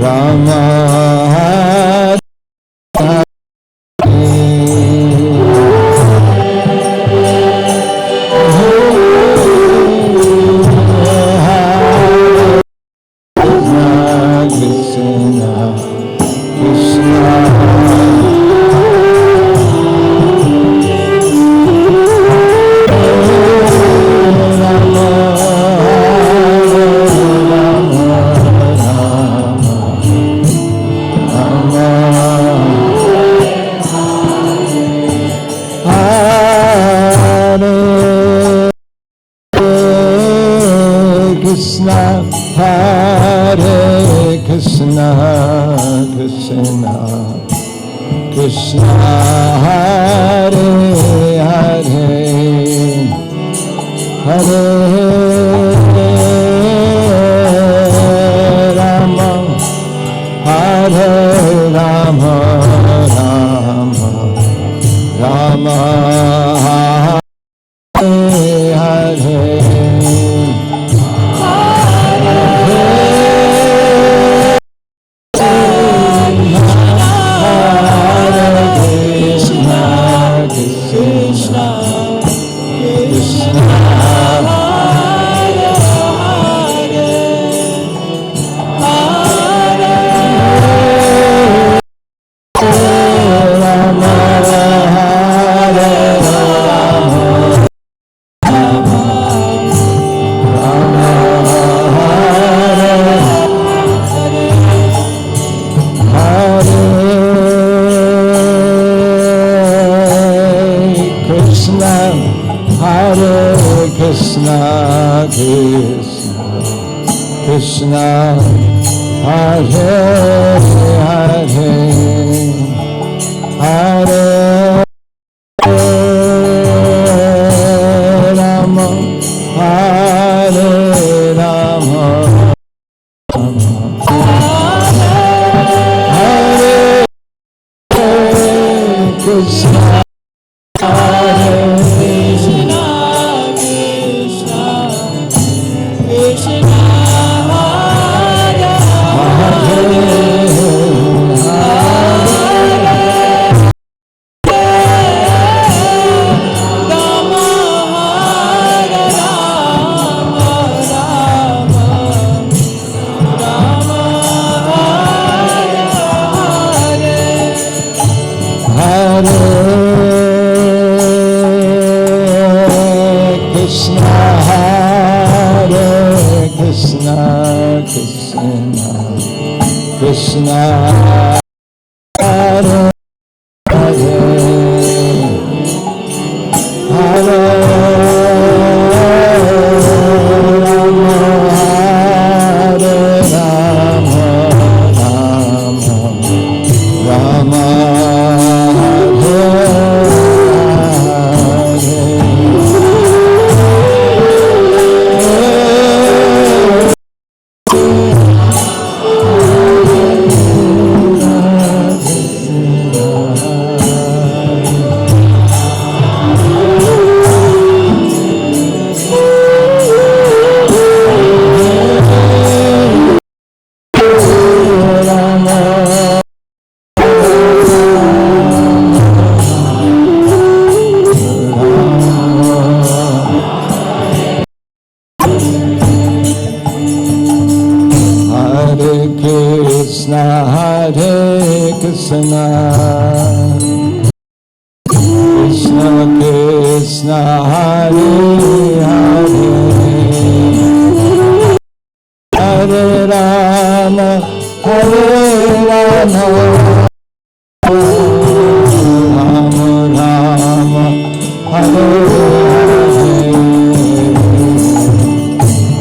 Rama, Hare Krishna, Hare Krishna, Krishna Krishna, Hare Hare, Hare Rama, Hare Rama, Rama Rama, Hare Hare. Hare Krishna Krishna Krishna Hare Hare Hare Rama Hare Rama Hare Krishna Hare Krishna Krishna Krishna Hare Krishna Krishna Krishna Hare Hare Hare Rama Hare Rama Rama Hare Krishna Hare Krishna Krishna Krishna Hare Hare Hare Rama Hare Rama Rama Rama Hare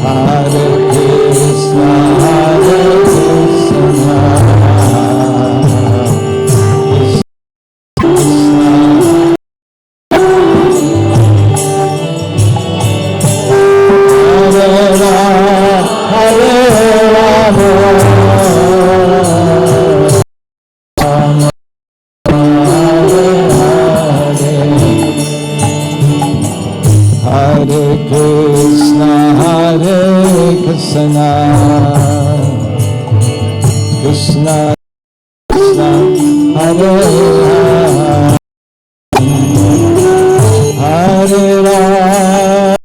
Hare Krishna Hare Krishna Krishna Krishna Hare Hare Rama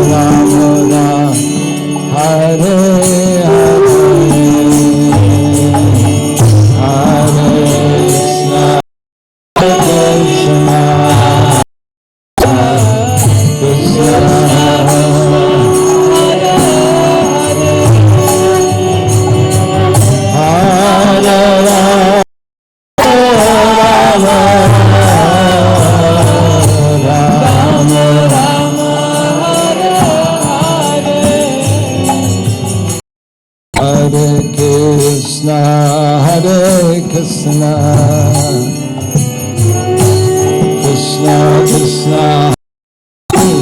Rama Rama Hare Hare Krishna Krishna Hare Krishna Krishna Krishna Hare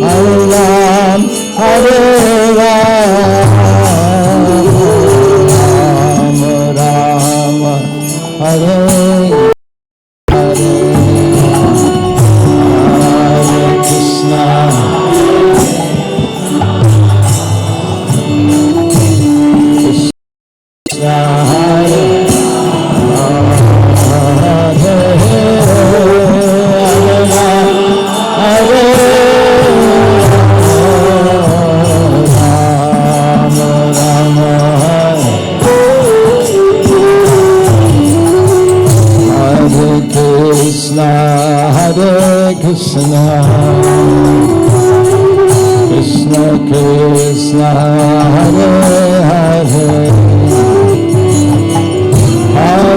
Hare Ram Hare Ram Ram Hare Hare Hare Krishna Krishna Krishna Krishna Hare Hare Hare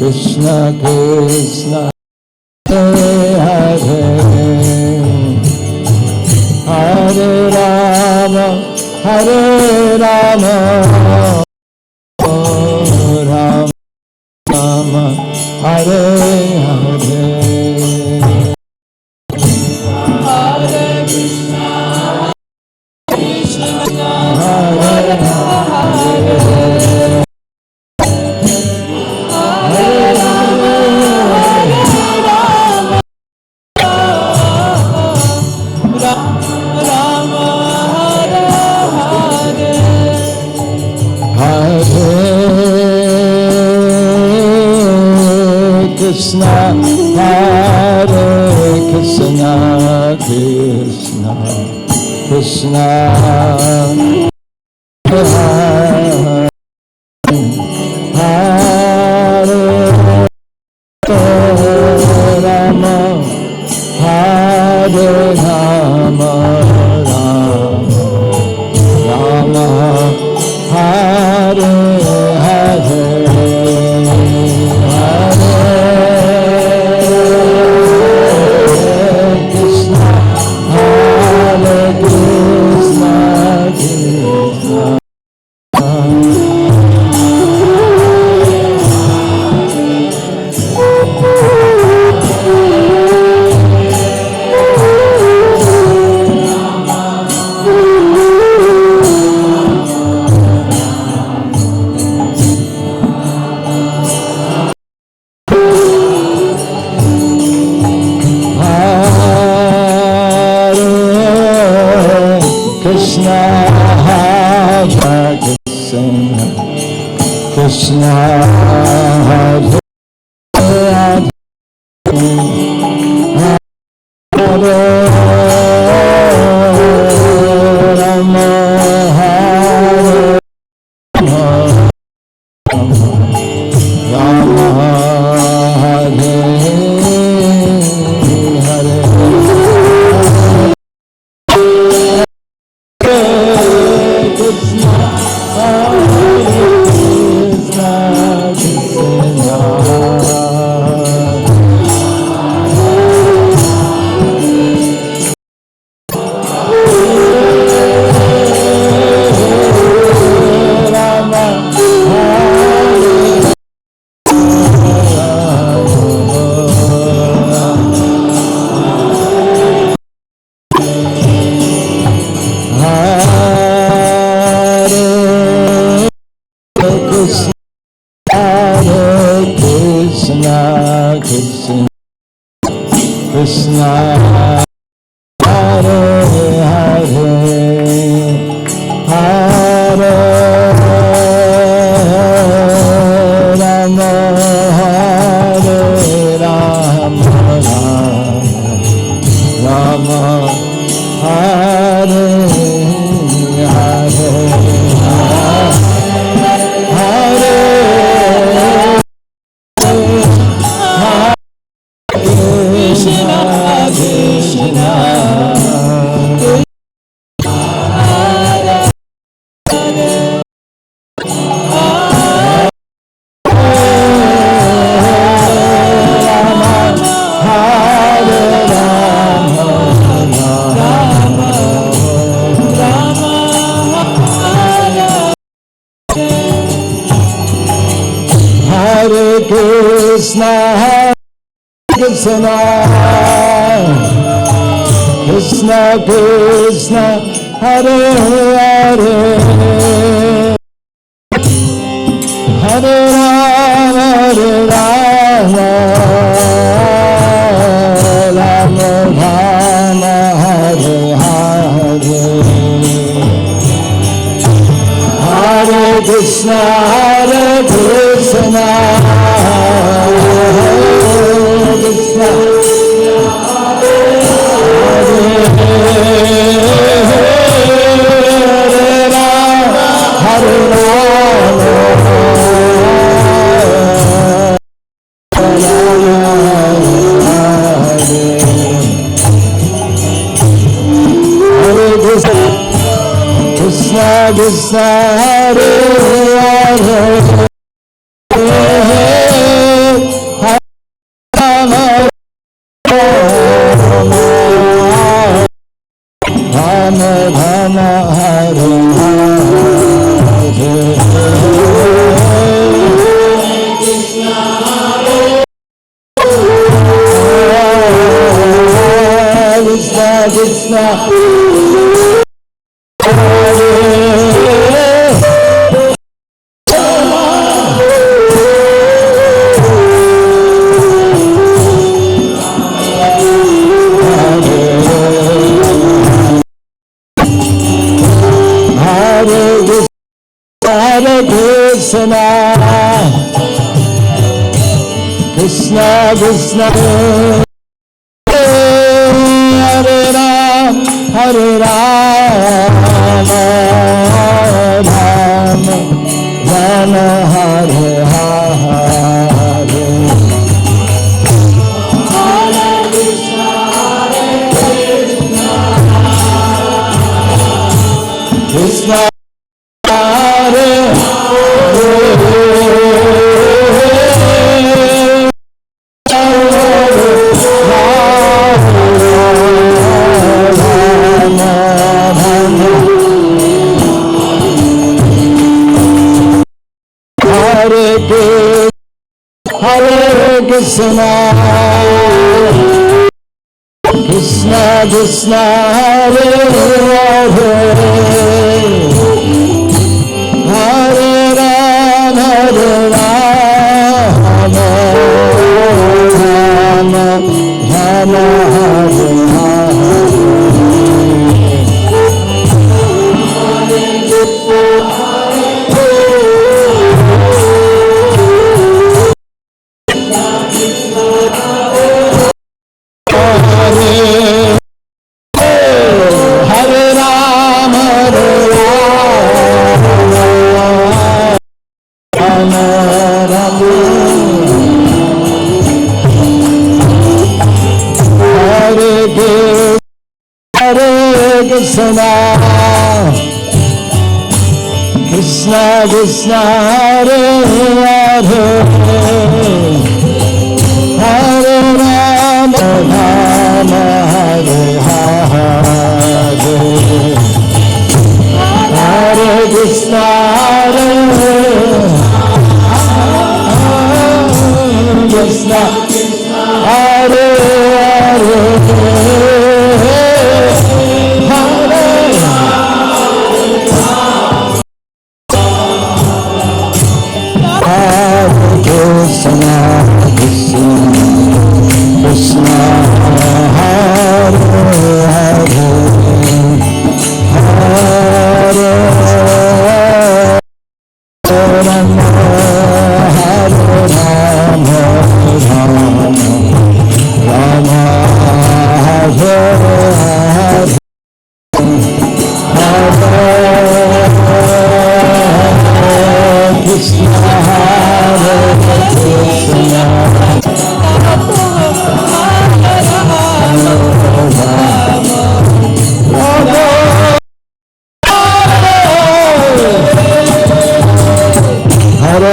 Krishna Krishna, Hare Hare Rama, Hare Rama, Rama Rama, Hare Hare. Hare Krishna, Krishna Hare Hare. Krishna, Hare Krishna, Krishna, Krishna, Hare Rama, Hare Rama, Rama, Hare Hare. Krishna, Hare Hare Rama, Hare Rama, Hare Hare. Krishna, Krishna, Hare Hare, Hare Rama, Hare Rama, Rama, Hare Hare, Hare Krishna, Krishna, Hare Krishna, Krishna, Krishna, Krishna, Hare Hare, Hare Rama, Hare Rama, Rama Rama, Hare Hare. Krishna, Hare Krishna, Krishna, Hare Krishna, Krishna, Hare Hare, Rama Rama, Hare Krishna, Krishna, Hare Krishna, Krishna Krishna, Hare Ram, Hare Ram, Ram Ram, Hare Hare. Krishna Hare Hare Krishna, Krishna Krishna, Hare Hare, Hare Ram, Hare Ram, Ram Ram, Hare Krishna, Krishna Krishna, Hare Hare, Hare Ram, Ram Hare Hare, Hare Krishna, Hare Krishna, Hare Hare. Krishna, Krishna, Krishna, Hare Hare, Hare Rama, Hare Rama, Rama Hare Hare, Krishna, Hare Krishna, Hare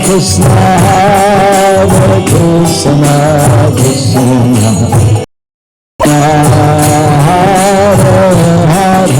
Krishna, Hare Krishna, Krishna Hare Hare,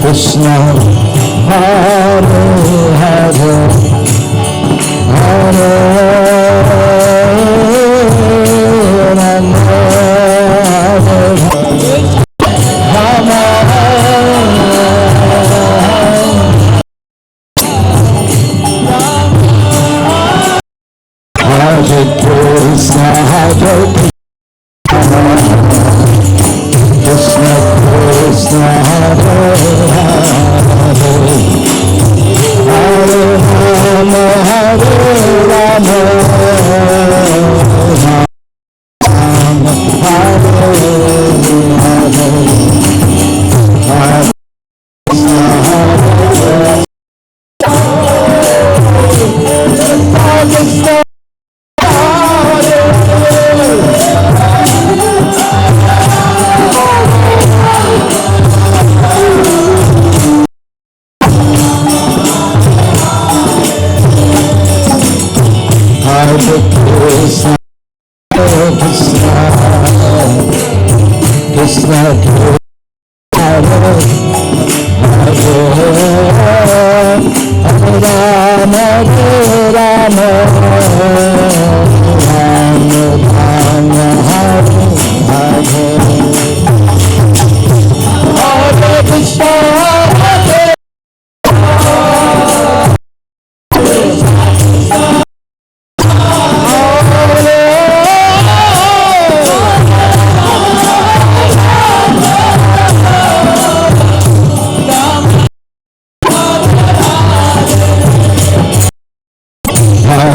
Krishna, Hare Hare, Hare Rama, Rama Hare Krishna, Hare Krishna, Krishna, Hare Hare, Hare Rama, Hare Rama, Rama Hare Hare, Hare Krishna, Hare Krishna.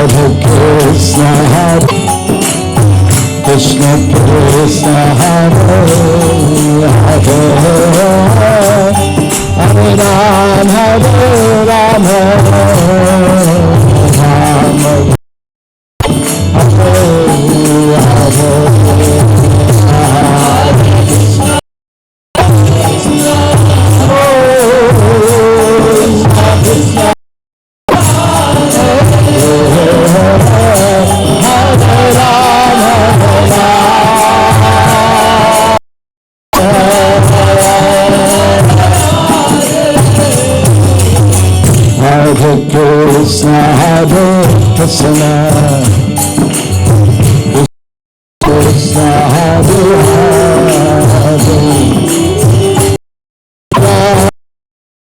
Hare Krishna, Krishna, Krishna, Hare Hare, Hare Rama, Hare Rama, Rama Rama, Hare Hare, Hare Krishna, Hare Krishna, Hare Krishna, Krishna, Hare Hare,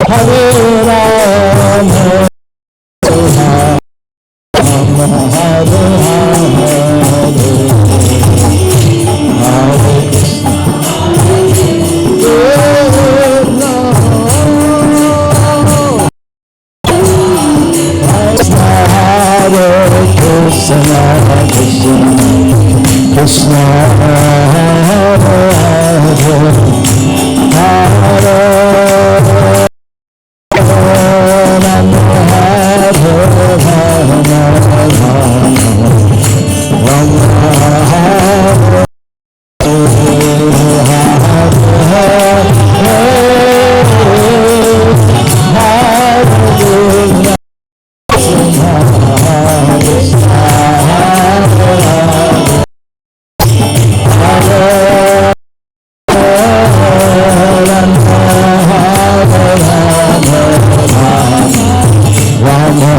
Hare Rama, Hare Rama, Rama Hare Krishna, Hare Krishna, Krishna, Hare Hare, Hare Rama, Rama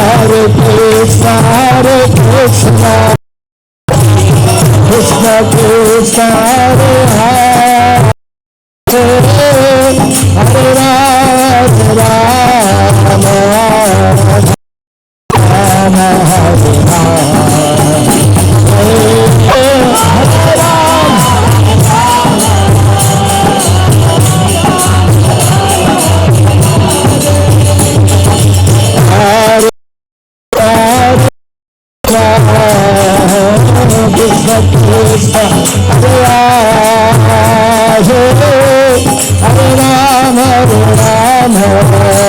Hare Hare, Hare Krishna, Krishna, Krishna, Krishna, Hare Hare, Hare Rama, Hare Rama, Rama Hare Krishna, Krishna, Hare Hare, Hare Rama, Rama Hare Krishna, Krishna, Hare Hare Rama, Rama Hare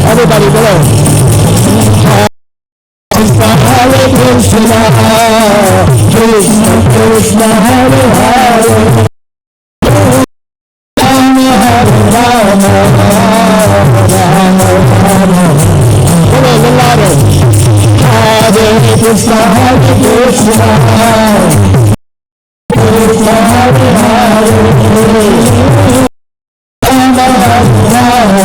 Everybody below. Hare Krishna, Krishna Krishna, Hare Hare, Rama Hare Rama, Rama Rama. Come on, the ladder. Hare Krishna, Hare Krishna, Krishna Hare Hare, Rama Hare Rama.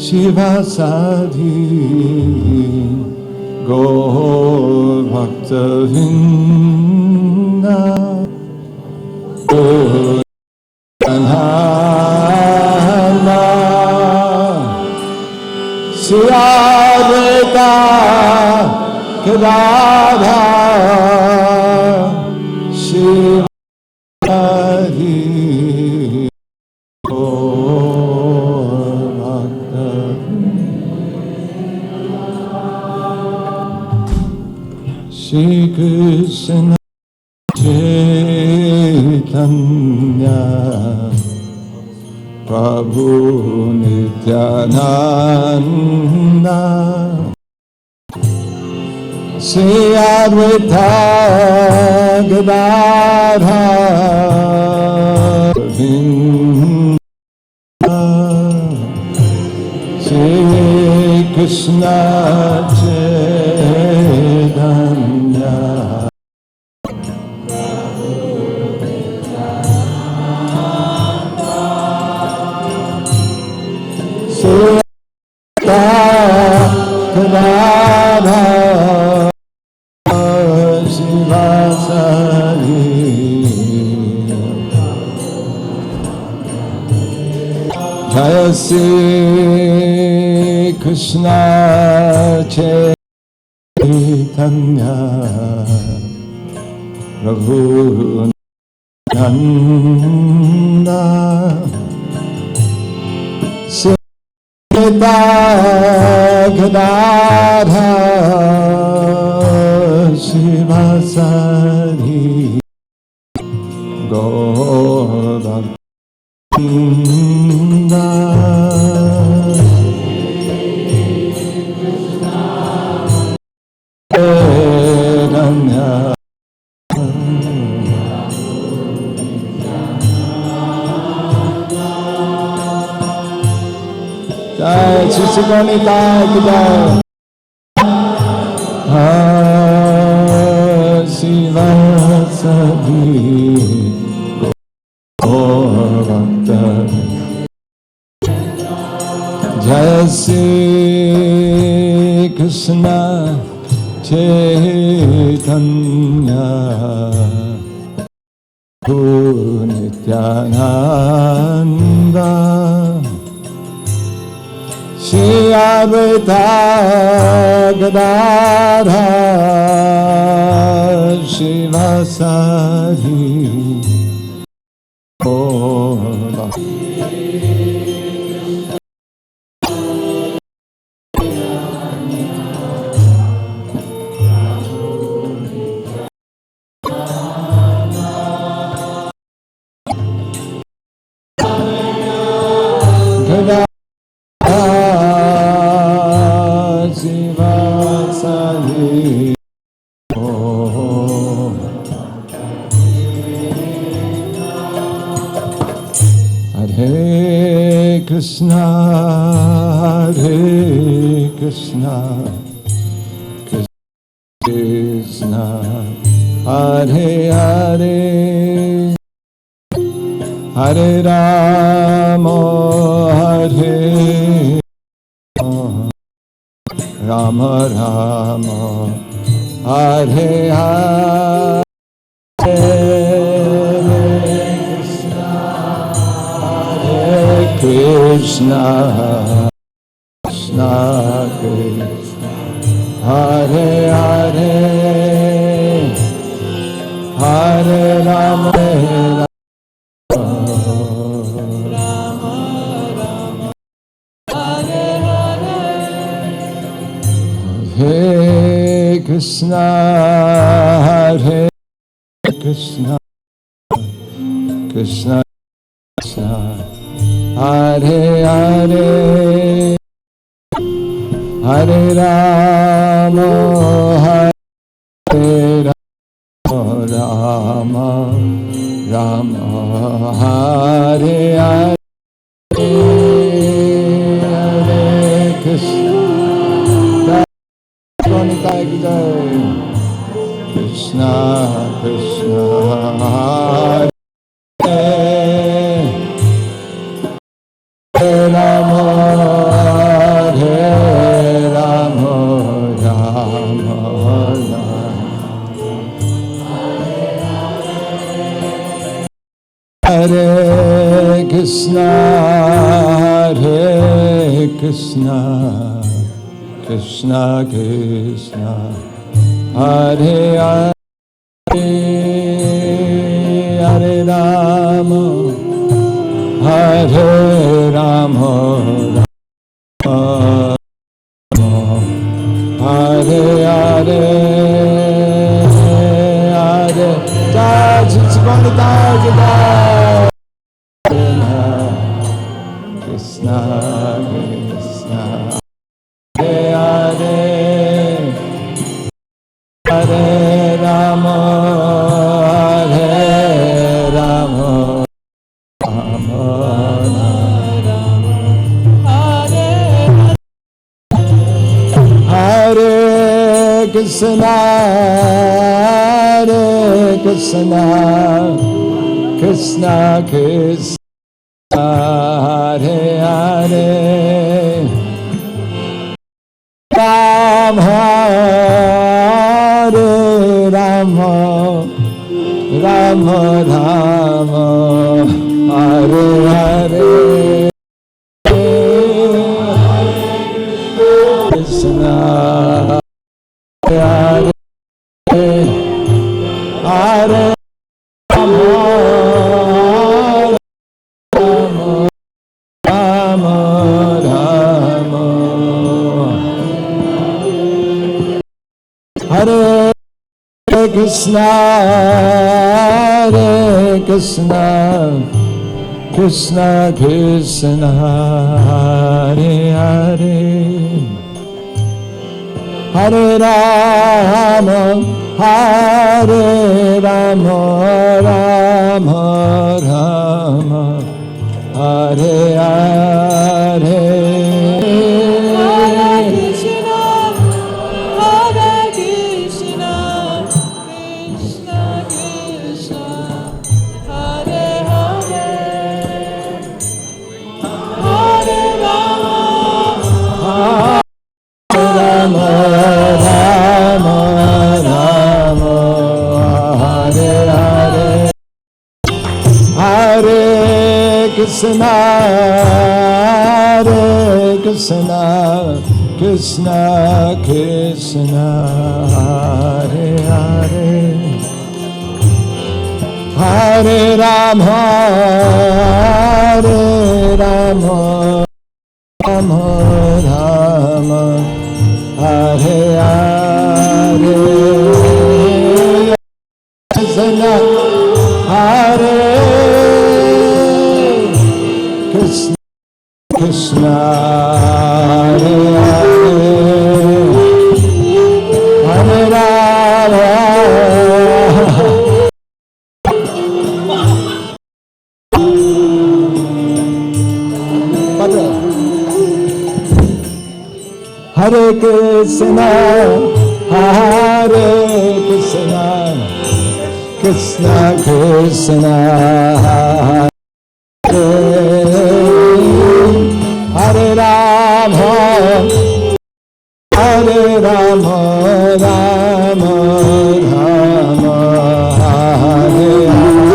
Shiva Sadhi Gaur Bhakta Vinda Ananda Siyadeta Kedadha Shiva Sadhi Shri Krishna Chaitanya Prabhu Nityananda Shri Advaita Gadadha Vinda Shri Krishna Chaitanya Jaya Shri Krishna Chaitanya Prabhu Nanda Sita Gadadha Shivasari Gaura Purnima ISKCON Nitai की जय। शिव सभी भक्त जय Shri Krishna Chaitanya Nityanand Shri Advaita Gadadhara Shivasari Ola Shivasari Hare Krishna, Hare Krishna, Krishna, Hare Hare, Hare Rama, Hare Rama, Rama, Hare Hare. Krishna, Krishna, Krishna, Hare Hare, Hare Rama, Hare Krishna, Hare Krishna, Krishna, Krishna, Hare Hare, Hare Rama, Hare Rama, Rama, Hare Hare, Hare Krishna, Krishna, Krishna, Hare Rama, Hare Rama, Rama, Hare Krishna, Hare Krishna, Krishna, Krishna, Hare Hare, Hare Rama, Hare Rama, Rama, Hare Hare, Hare Jai Jai Krishna, Krishna, Hare Hare, Hare Rama, Hare Rama, Rama, Hare Krishna, Hare Krishna, Krishna Krishna, Hare Hare, Rama, Hare Rama, Rama Rama, Hare Hare, Krishna, Hare Hare, Rama, Rama, Rama, Hare Krishna, Hare Krishna, Krishna Krishna, Hare Hare, Hare Rama, Hare Rama, Rama Rama, Hare Hare, Krishna, Hare Krishna, Krishna Krishna, Hare Hare, Hare Rama, Hare Rama, Rama Rama, Hare Hare, Krishna, Hare Krishna, Krishna, Hare Hare, Hare Rama. Hare Krishna, Hare Krishna, Krishna Krishna, Hare Rama, Hare Rama, Rama Rama, Hare Hare,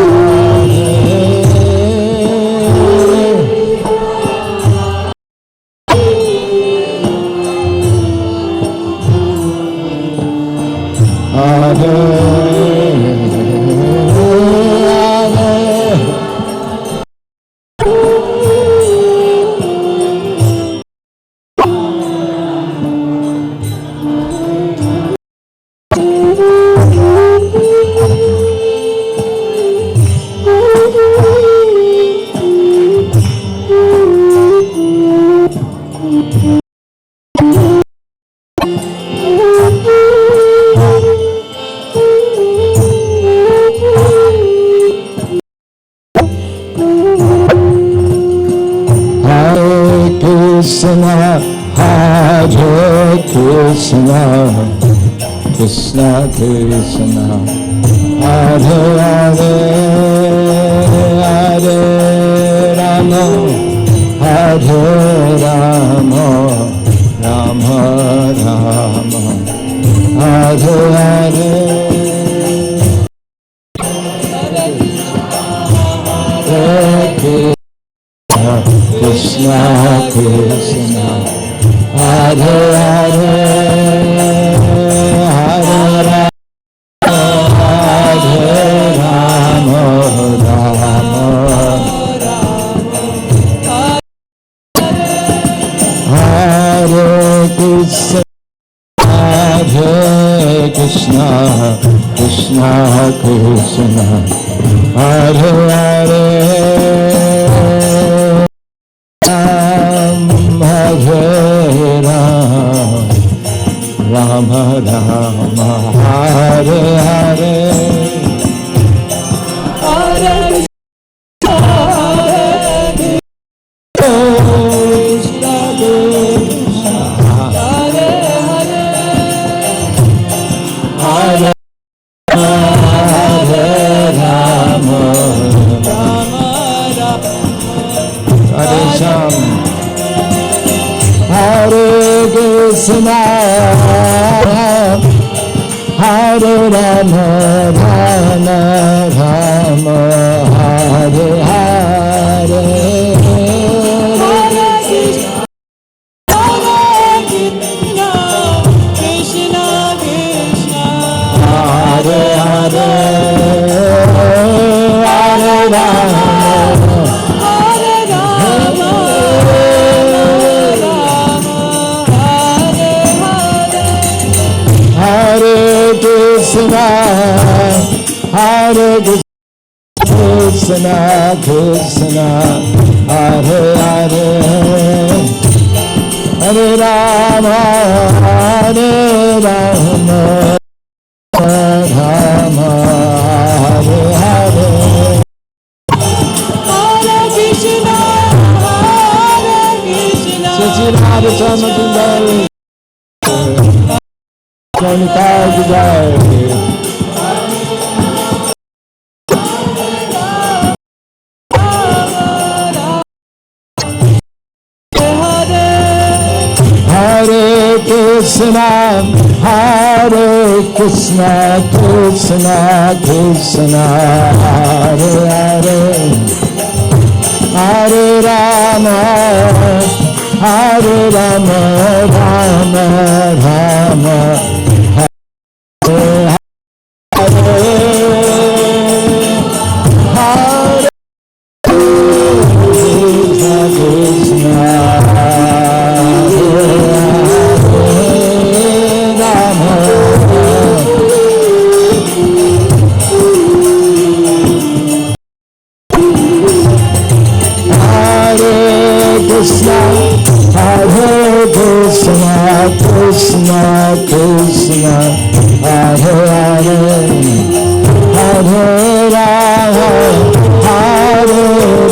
Krishna, Hare Krishna, Krishna Krishna, Hare Hare, Hare Rama, Hare Rama, Rama Rama, Hare Hare, Hare Krishna, Krishna, Hare Hare, Hare Rama, Hare Rama, Rama Hare Krishna, Hare Krishna, Krishna Krishna, Hare Hare, Hare Ram, Rama Rama, Hare Hare, Hare Krishna, Krishna, Hare Hare, Hare Hare Rama, Rama Rama, Hare Sham. Hare Krishna, Hare Rama, Rama Rama, Hare Hare, Hare Krishna, Krishna Krishna, Hare Hare, Hare Rama, Hare Rama, Hare Krishna, Hare Krishna, Krishna, Hare Hare, Hare Rama, Hare Rama, Rama Hare Hare, Hare Krishna, Hare Krishna, Sri Radha Chamakundari, Jai Jai. Hare Krishna, Hare Krishna, Krishna Krishna, Hare Hare, Hare Rama, Hare Rama, Rama Rama, Hare Hare, Hare Krishna Krishna, Hare Rama. Krishna, Hare Krishna, Krishna Krishna, Hare Hare, Hare Rama, Hare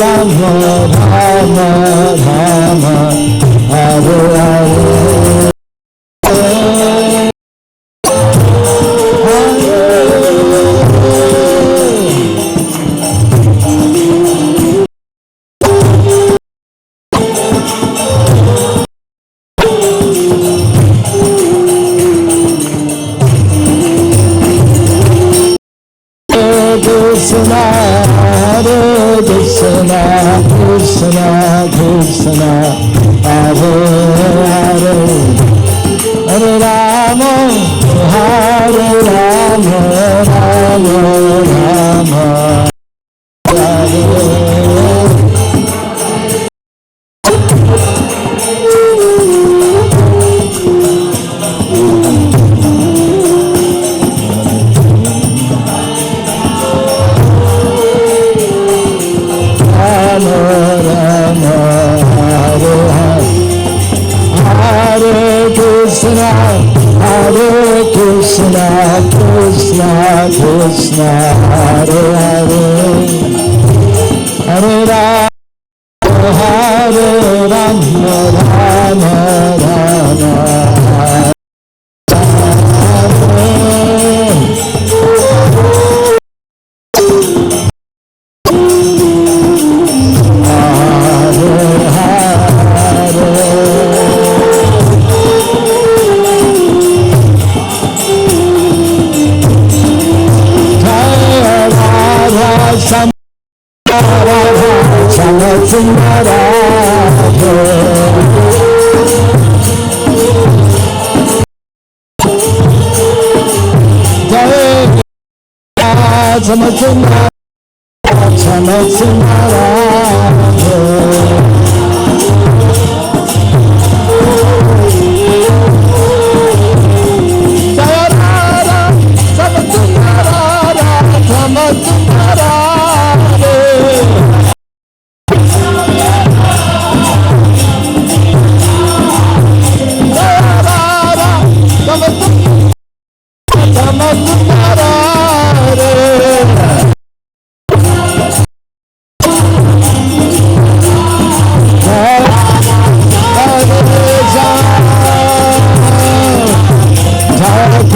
Rama, Rama Rama, Hare Hare. Krishna, Hare Krishna, Krishna Krishna, Hare Hare, Hare Rama, Hare Rama, Rama Rama, Hare. Krishna, Krishna Krishna, Hare Hare, Hare Rama, Hare Rama, Rama Rama,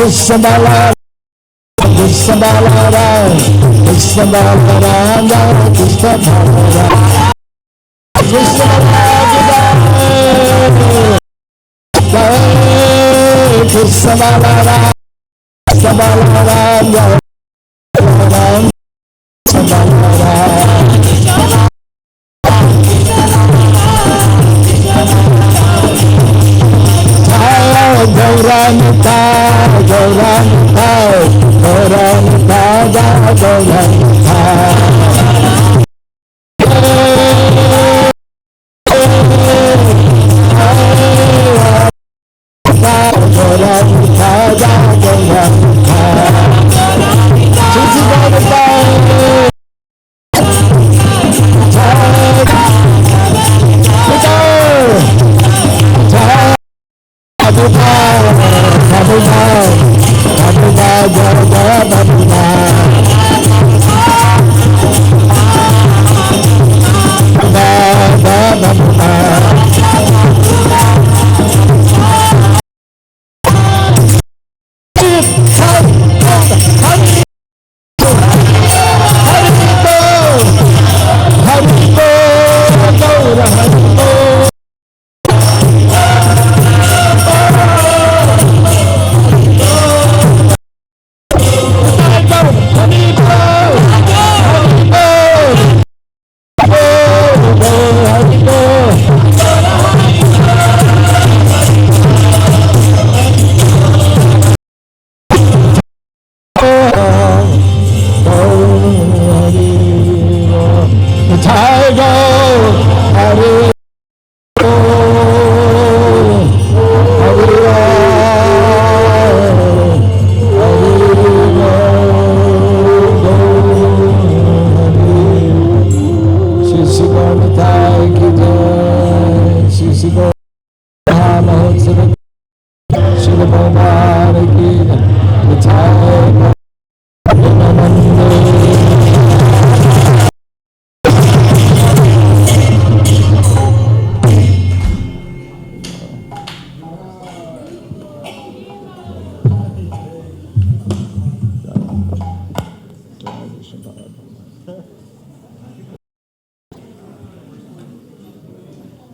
Krishna, Krishna Balala, Krishna Balala, Krishna Balala, Krishna Balala, Krishna Balala, Krishna Balala, Krishna Balala. Gauranta, Gauranta, Gauranta, Gauranta.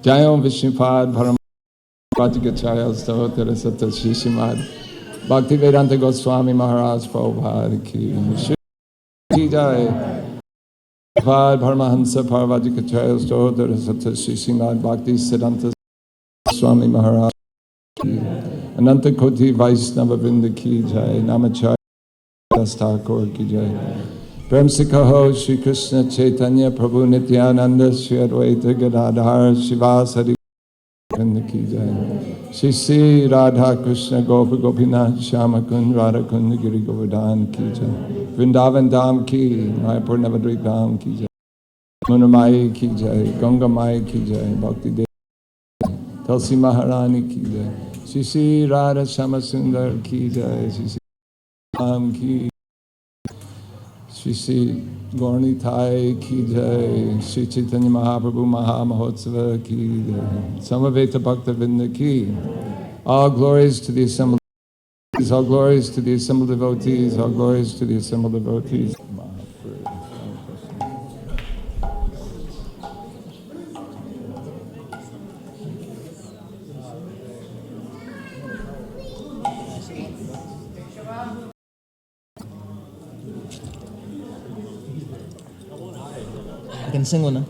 Jayam Vishnupad Param Vajikachaya Stotra Sata Shishimad Bhakti Vedanta Goswami Maharaj Prabhupada Ki Shri Jai Pad Paramahansa Parvajikachaya Stotra Sata Shishimad Bhakti Siddhanta Swami Maharaj Ki Ananta Koti Vaishnava Vrinda Ki Jai Namacharya Thakur Ki Jai Prem se kaho Shri Krishna Chaitanya Prabhu Nityananda Shri Advaita Gadadhar Shivasari Vrinda Ki Jai Shri Sri Radha Krishna Gopa Gopinath Shama Kund Radha Kund Giri Govardhan Ki Jai Vrindavan Dham Ki Mayapur Navadvip Dham Ki Jai Munamai Ki Jai Ganga Mai Ki Jai Bhakti Dev Tulsi Maharani Ki Jai Shri Sri Radha Shama Sundar Ki Jai Shri Sri Ram Ki Shri Sri Gaura Purnima Ki Jai, Shri Chaitanya Mahaprabhu Maha Mahotsava Ki Jai, Samaveta Bhakta Vrinda Ki. All glories to the assembled devotees, all glories to the assembled devotees, all glories to the assembled devotees. I can sing one now.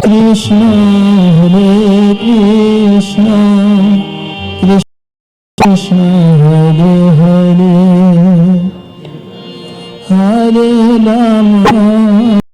Krishna, Hare Krishna, Krishna Krishna, Hare Hare, Hare Rama.